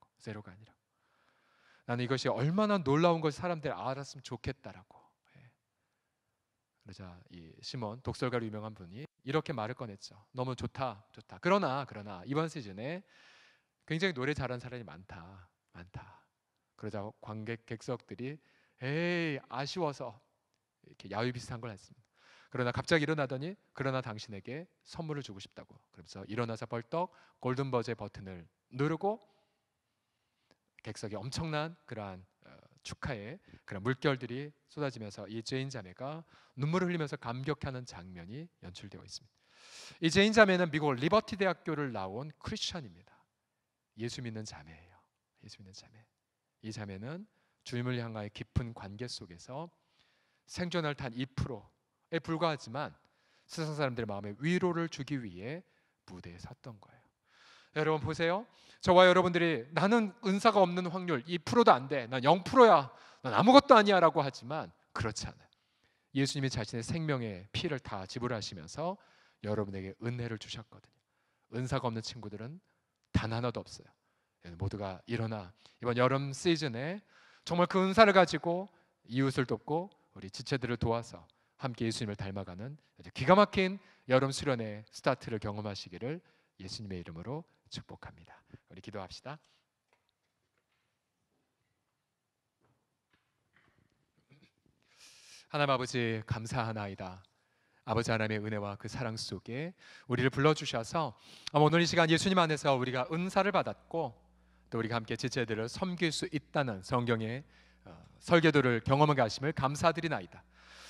나는 이것이 얼마나 놀라운 것을 사람들이 알았으면 좋겠다라고. 그러자 이 시몬, 독설가로 유명한 분이 이렇게 말을 꺼냈죠. 너무 좋다. 그러나 이번 시즌에 굉장히 노래 잘하는 사람이 많다. 그러자 객석들이 에이 아쉬워서 이렇게 야유 비슷한 걸 했습니다. 그러나 갑자기 일어나더니, 그러나 당신에게 선물을 주고 싶다고. 그래서 일어나서 벌떡 골든버즈의 버튼을 누르고 객석에 엄청난 그러한 축하의 그런 물결들이 쏟아지면서 이 제인 자매가 눈물을 흘리면서 감격하는 장면이 연출되어 있습니다. 이 제인 자매는 미국 리버티 대학교를 나온 크리스천입니다. 예수 믿는 자매예요. 이 자매는 주님을 향하여 깊은 관계 속에서 생존을 탄 2%에 불과하지만 세상 사람들의 마음에 위로를 주기 위해 무대에 섰던 거예요. 여러분 보세요. 저와 여러분들이 나는 은사가 없는 확률 2%도 안 돼, 난 0%야, 난 아무것도 아니야 라고 하지만 그렇지 않아요. 예수님이 자신의 생명의 피를 다 지불하시면서 여러분에게 은혜를 주셨거든요. 은사가 없는 친구들은 단 하나도 없어요. 모두가 일어나 이번 여름 시즌에 정말 그 은사를 가지고 이웃을 돕고 우리 지체들을 도와서 함께 예수님을 닮아가는 기가 막힌 여름 수련의 스타트를 경험하시기를 예수님의 이름으로 축복합니다. 우리 기도합시다. 하나님 아버지, 감사하나이다. 아버지 하나님의 은혜와 그 사랑 속에 우리를 불러주셔서 오늘 이 시간 예수님 안에서 우리가 은사를 받았고 또 우리가 함께 지체들을 섬길 수 있다는 성경의 설교들을 경험하게 하심을 감사드리나이다.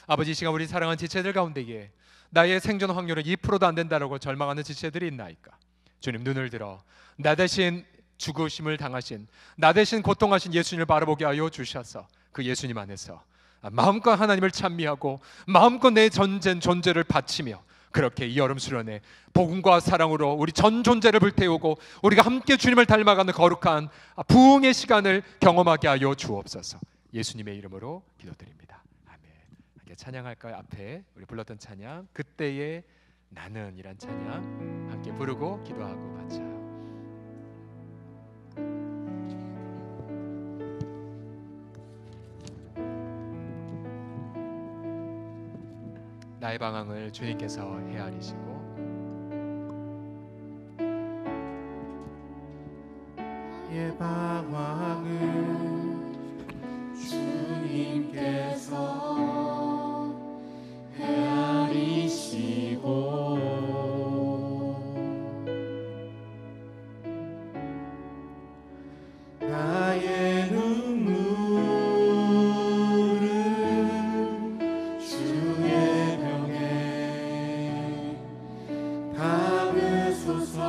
아버지, 이 시간 우리 사랑하는 지체들 가운데에 나의 생존 확률은 2%도 안 된다라고 절망하는 지체들이 있나이까? 주님, 눈을 들어 나 대신 죽으심을 당하신, 나 대신 고통하신 예수님을 바라보게 하여 주셔서 그 예수님 안에서 마음껏 하나님을 찬미하고 마음껏 내 존재를 바치며 그렇게 이 여름 수련회 복음과 사랑으로 우리 전 존재를 불태우고 우리가 함께 주님을 닮아가는 거룩한 부흥의 시간을 경험하게 하여 주옵소서. 예수님의 이름으로 기도드립니다. 아멘. 함께 찬양할까요? 앞에 우리 불렀던 찬양, 그때의 나는 이란 찬양 함께 부르고 기도하고 바쳐요. 나의 방황을 주님께서 헤아리시고 예 방황을 주님께서 헤아리시고 나의 눈물을 주의 병에 담으소서.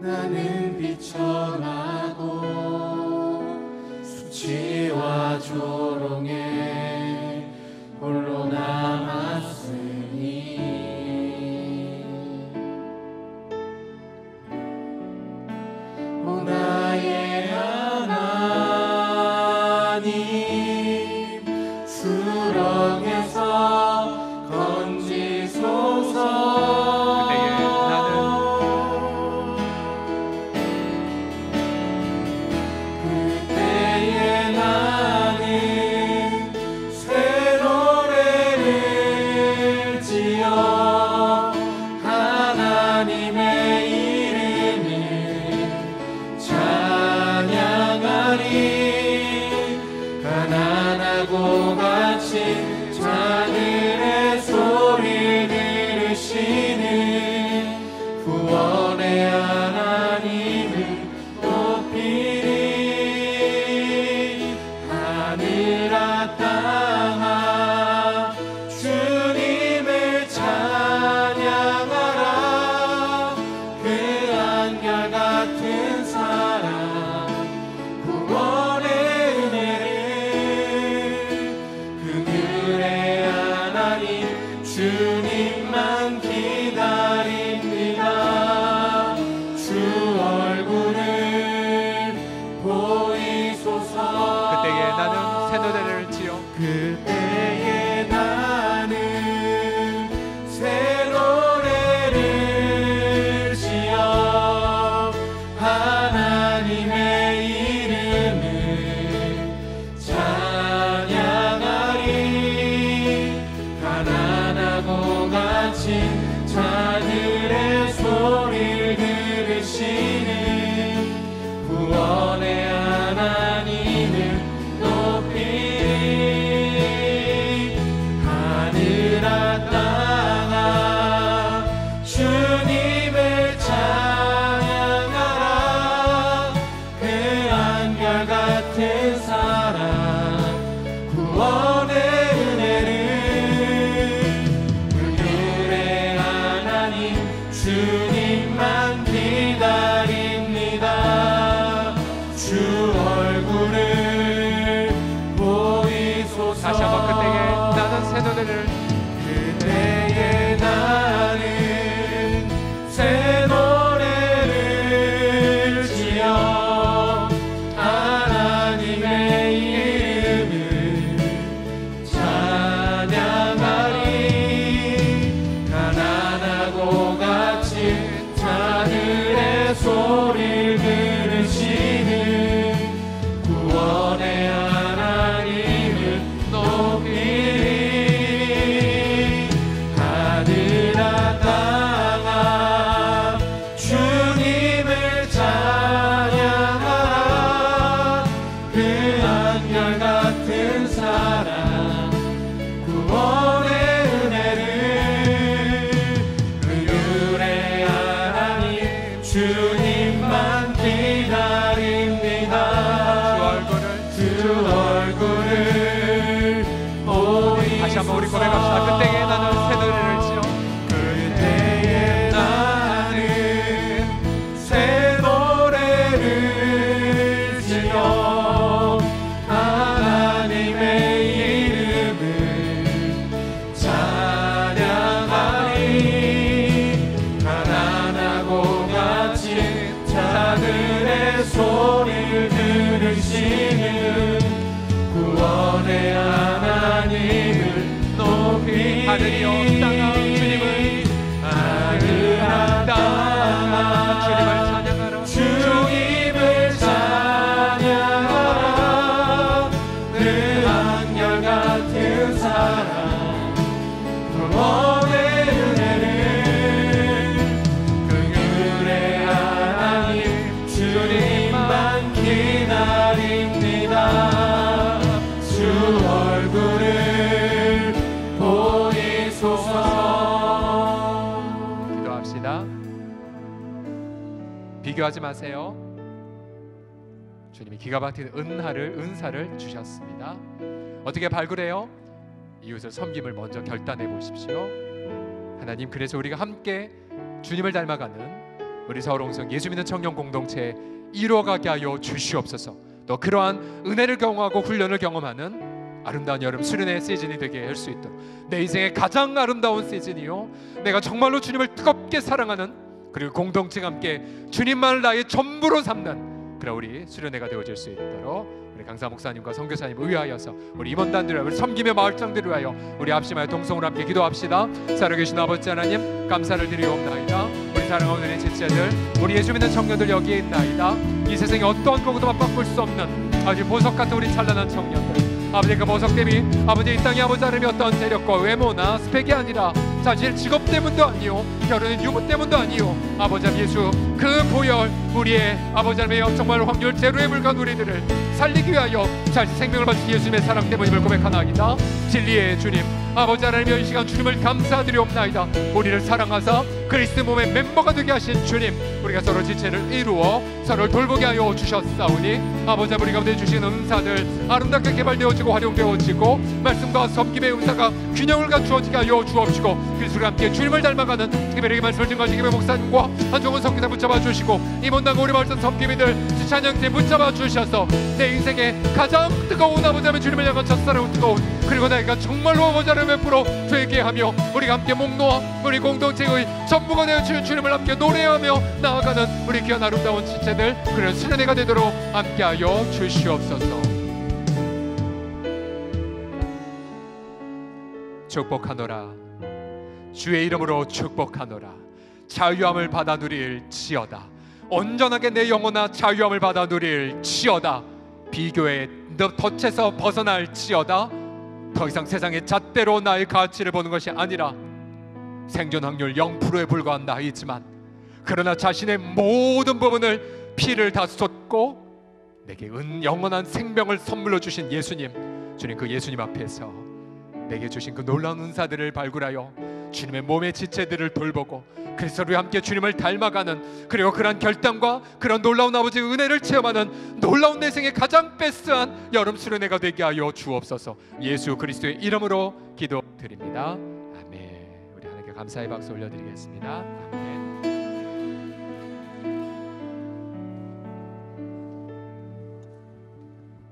나는 비천하고 수치와 조롱에 홀로 남았으니 오 나의 하나님 수렁에서 건지소서. 그때에 나는 새 노래를 지어 하나님의 이름을 찬양하리. 가난하고 갇힌 자들의 소리를 들으시는 구원의 하나님을 높이리. 하늘아 땅아 주님을 찬양하라. 그 한결같은 사랑 구원의 은혜를 그들의 하나님 주님만 기다립니다. 주 얼굴을 보이소서. 그때에 나는 새 노래를 지어 그때에 나는 새 노래를 지어 하나님의 이름을 찬양하리. 가난하고 갇힌 자들의 소리를 들으시는 구원의 하나님을 높이리. 하늘아 땅아 주님을 찬양하라. 그 한결같은 사랑 구원의 은혜를 그들의 하나님 주님만 기다립니다. 주 얼굴을 보이소서. 다시 한번 그때에 나는 새 노래를 그때에 나는 새 노래를 지어 하나님의 이름을 찬양하리. 가난하고 갇힌 자들의 소리를 들으시는 구원의 하나님을 높이리. 하늘아 땅아 주님을 찬양하라. 그 한결같은 사랑 구원의 은혜를 그들의 하나님 주님만 기다립니다. 주 얼굴을 보이소서. 다시 한번 우리 고백합시다. 그때에 나는 새 노래를 지어 그때에 나는 새 노래를 지어 하나님의 이름을 찬양하리. 가난하고 갇힌 자들의 소리를 들으시는 구원의 하나님을 높이. 하늘이여 땅아 주님을 하늘아 땅아 주님을 찬양하라. 주님을 찬양하라. 그 두려워하지 마세요. 주님이 기가 막힌 은사를 주셨습니다. 어떻게 발굴해요? 이웃을 섬김을 먼저 결단해 보십시오. 하나님, 그래서 우리가 함께 주님을 닮아가는 우리 서울홍성 예수 믿는 청년 공동체 이루어가게 하여 주시옵소서. 또 그러한 은혜를 경험하고 훈련을 경험하는 아름다운 여름 수련의 시즌이 되게 할 수 있도록, 내 인생의 가장 아름다운 시즌이요, 내가 정말로 주님을 뜨겁게 사랑하는, 그리고 공동체가 함께 주님만을 나의 전부로 삼는 그런 우리 수련회가 되어질 수 있도록 우리 강사 목사님과 선교사님을 위하여서, 우리 임원단들을, 우리 섬김의 마을장들을 위하여 우리 합심하여 동성으로 함께 기도합시다. 살아계신 아버지 하나님, 감사를 드리옵나이다. 우리 사랑하는 우리 지체들, 우리 예수 믿는 청년들 여기에 있나이다. 이 세상에 어떠한 것도 맞바꿀 수 없는 아주 보석 같은 우리 찬란한 청년들, 아버지 그 보석됨이 아버지 이 땅에 아버지 하나님의 어떤 세력과 외모나 스펙이 아니라 사실 직업 때문도 아니요, 결혼의 유무 때문도 아니요, 아버지 하나님 예수 그 보혈, 우리의 아버지 하나님의 정말 확률 제로에 불과한 우리들을 살리기 위하여 자신 생명을 바친 예수님의 사랑 때문임을 고백하나이다. 진리의 주님, 아버지 하나님의 이 시간 주님을 감사드리옵나이다. 우리를 사랑하사 그리스도 몸의 멤버가 되게 하신 주님, 우리가 서로 지체를 이루어 서로를 돌보게 하여 주셨사오니 아버지 우리 가운데 주신 은사들 아름답게 개발되어지고 활용되어지고 말씀과 섬김의 은사가 균형을 갖추어지게 하여 주옵시고, 그리스도 우리가 함께 주님을 닮아가는 특별히 말씀을 증거하신 김의 목사님과 한종훈 선교사 붙잡아 주시고, 임원당과 우리 마을선 섬김이들 지찬영팀 붙잡아 주셔서 내 인생의 가장 뜨거운 아버지 하나님의 주님을 향한 첫사랑은 뜨거운, 그리고 내가 정말로 아버지 하나님의 앞으로 되게 하며 우리가 함께 목 놓아 우리 공동체의 전부가 되어 주신 주님을 함께 노래하며 나아가는 우리 귀한 아름다운 지체들, 그런 수련회가 되도록 함께하여 주시옵소서. 축복하노라. 주의 이름으로 축복하노라. 자유함을 받아 누릴지어다. 온전하게 내 영혼아 자유함을 받아 누릴지어다. 비교의 덫에서 벗어날지어다. 더 이상 세상의 잣대로 나의 가치를 보는 것이 아니라 생존 확률 0%에 불과한 나이지만, 그러나 자신의 모든 부분을 피를 다 쏟고 내게 영원한 생명을 선물로 주신 예수님, 주님 그 예수님 앞에서 내게 주신 그 놀라운 은사들을 발굴하여 주님의 몸의 지체들을 돌보고 그리스도와 함께 주님을 닮아가는, 그리고 그런 결단과 그런 놀라운 아버지의 은혜를 체험하는 놀라운 내 생의 가장 베스트한 여름 수련회가 되게 하여 주옵소서. 예수 그리스도의 이름으로 기도드립니다. 아멘. 우리 하나님께 감사의 박수 올려드리겠습니다. 아멘.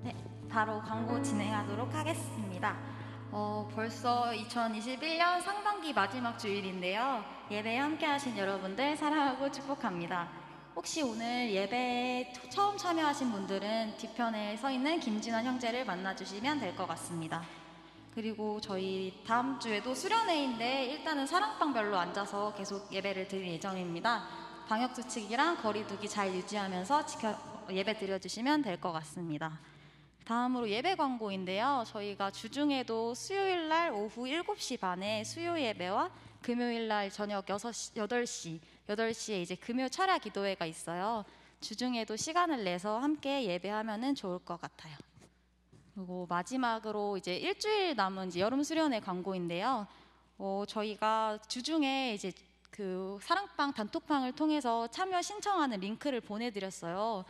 네, 바로 광고 진행하도록 하겠습니다. 벌써 2021년 상반기 마지막 주일인데요. 예배에 함께 하신 여러분들 사랑하고 축복합니다. 혹시 오늘 예배에 처음 참여하신 분들은 뒤편에 서 있는 김진환 형제를 만나주시면 될 것 같습니다. 그리고 저희 다음 주에도 수련회인데 일단은 사랑방별로 앉아서 계속 예배를 드릴 예정입니다. 방역수칙이랑 거리두기 잘 유지하면서 예배 드려주시면 될 것 같습니다. 다음으로 예배 광고인데요. 저희가 주중에도 수요일날 오후 7시 반에 수요 예배와 금요일날 저녁 8시에 이제 금요 철야 기도회가 있어요. 주중에도 시간을 내서 함께 예배하면은 좋을 것 같아요. 그리고 마지막으로 이제 일주일 남은 이제 여름 수련회 광고인데요. 저희가 주중에 이제 그 사랑방 단톡방을 통해서 참여 신청하는 링크를 보내드렸어요.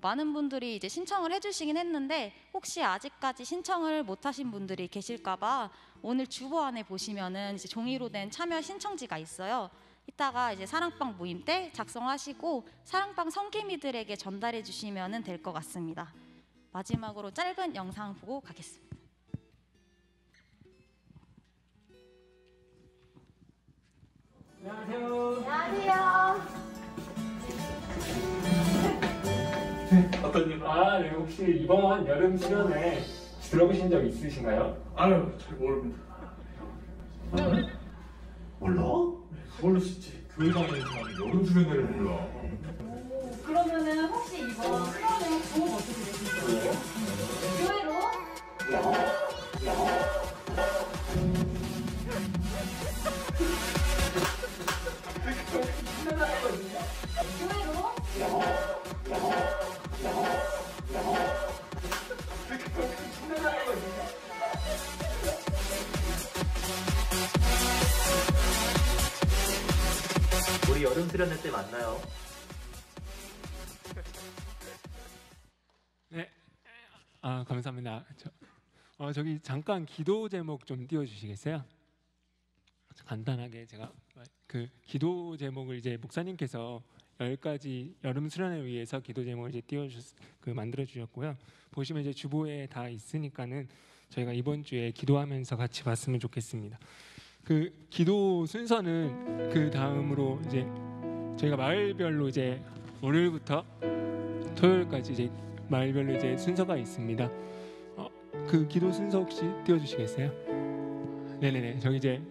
많은 분들이 이제 신청을 해주시긴 했는데 혹시 아직까지 신청을 못하신 분들이 계실까봐 오늘 주보 안에 보시면은 이제 종이로 된 참여 신청지가 있어요. 이따가 이제 사랑방 모임 때 작성하시고 사랑방 성기미들에게 전달해 주시면 될 것 같습니다. 마지막으로 짧은 영상 보고 가겠습니다. 안녕하세요. 안녕하세요. 어떤 일? 네, 혹시 이번 여름 수련회 들어보신 적 있으신가요? 아유, 잘 모릅니다. 몰라? 뭘로 쓰지? 교회 다니는 사람이 여름 수련회를 몰라. 그러면은 혹시 이번 수련회 수업 어떻게 되셨어요? 교회로? 우리 여름 수련회 때 만나요. 감사합니다. 저기 잠깐 기도 제목 좀 띄워주시겠어요? 간단하게 제가 그 기도 제목을 이제 목사님께서 10가지 여름 수련회 위해서 기도 제목을 이제 만들어 주셨고요. 보시면 이제 주보에 다 있으니까는 저희가 이번 주에 기도하면서 같이 봤으면 좋겠습니다. 그 기도 순서는 그 다음으로 이제 저희가 마을별로 이제 월요일부터 토요일까지 이제 마을별로 이제 순서가 있습니다. 그 기도 순서 혹시 띄워주시겠어요? 네네네. 저기 이제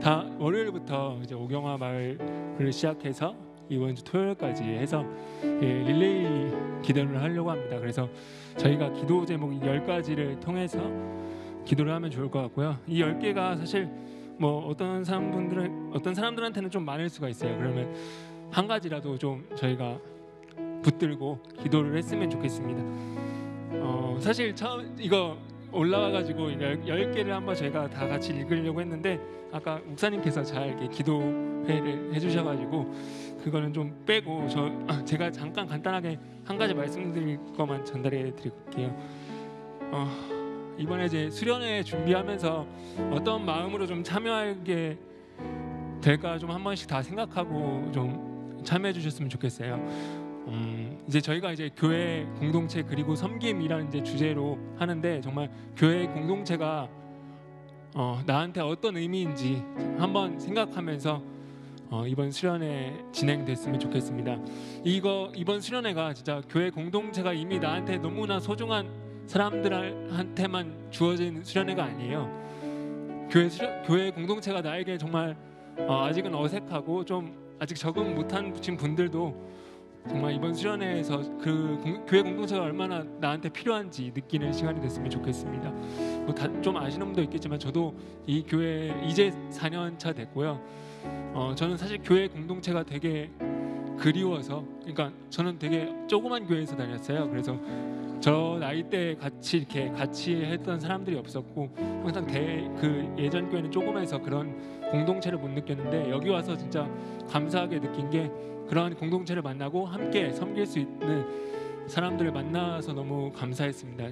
다 월요일부터 이제 오경화 마을을 시작해서 이번 주 토요일까지 해서 릴레이 기도를 하려고 합니다. 그래서 저희가 기도 제목 10가지를 통해서 기도를 하면 좋을 것 같고요. 이 10개가 사실 뭐 어떤 사람들한테는 좀 많을 수가 있어요. 그러면 한 가지라도 좀 저희가 붙들고 기도를 했으면 좋겠습니다. 사실 처음 이거 올라와가지고 10개를 한번 저희가 다 같이 읽으려고 했는데 아까 목사님께서 잘 이렇게 기도회를 해주셔가지고 그거는 좀 빼고 제가 잠깐 간단하게 한 가지 말씀드릴 것만 전달해 드릴게요. 이번에 이제 수련회 준비하면서 어떤 마음으로 좀 참여하게 될까 좀 한 번씩 다 생각하고 좀 참여해 주셨으면 좋겠어요. 이제 저희가 이제 교회 공동체 그리고 섬김이라는 이제 주제로 하는데 정말 교회 공동체가 나한테 어떤 의미인지 한번 생각하면서 이번 수련회 진행됐으면 좋겠습니다. 이번 수련회가 진짜 교회 공동체가 이미 나한테 너무나 소중한 사람들한테만 주어진 수련회가 아니에요. 교회 공동체가 나에게 정말 아직은 어색하고 좀 아직 적응 못한 분들도 정말 이번 수련회에서 그 교회 공동체가 얼마나 나한테 필요한지 느끼는 시간이 됐으면 좋겠습니다. 뭐 좀 아시는 분도 있겠지만 저도 이 교회 이제 4년 차 됐고요. 저는 사실 교회 공동체가 되게 그리워서, 그러니까 저는 되게 조그만 교회에서 다녔어요. 그래서 저 나이 때 같이 했던 사람들이 없었고 항상 그 예전 교회는 조그매서 그런 공동체를 못 느꼈는데 여기 와서 진짜 감사하게 느낀 게 그러한 공동체를 만나고 함께 섬길 수 있는 사람들을 만나서 너무 감사했습니다.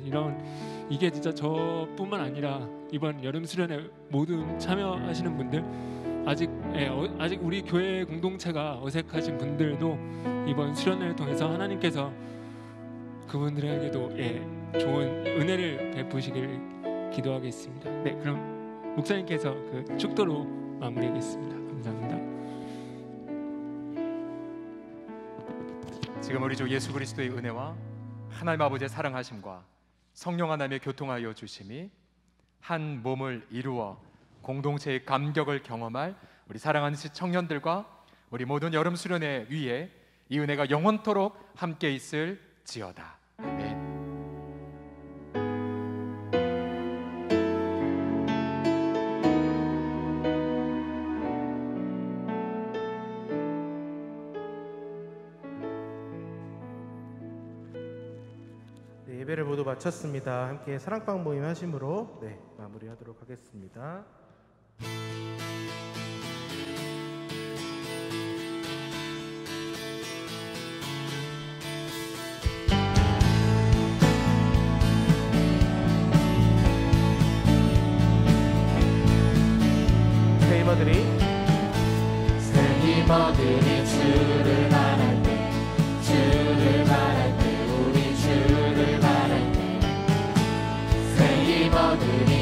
이게 진짜 저뿐만 아니라 이번 여름 수련회 모든 참여하시는 분들 아직 우리 교회 공동체가 어색하신 분들도 이번 수련회를 통해서 하나님께서 그분들에게도 좋은 은혜를 베푸시길 기도하겠습니다. 네, 그럼 목사님께서 그 축도로 마무리하겠습니다. 감사합니다. 지금 우리 주 예수 그리스도의 은혜와 하나님 아버지의 사랑하심과 성령 하나님의 교통하여 주심이 한 몸을 이루어 공동체의 감격을 경험할 우리 사랑하는 청년들과 우리 모든 여름 수련회 위에 이 은혜가 영원토록 함께 있을지어다. 아멘. 네, 예배를 모두 마쳤습니다. 함께 사랑방 모임 하심으로 마무리하도록 하겠습니다. 새 이모들이 주를 바랄 때 우리 주를 바랄 때 새 이모들이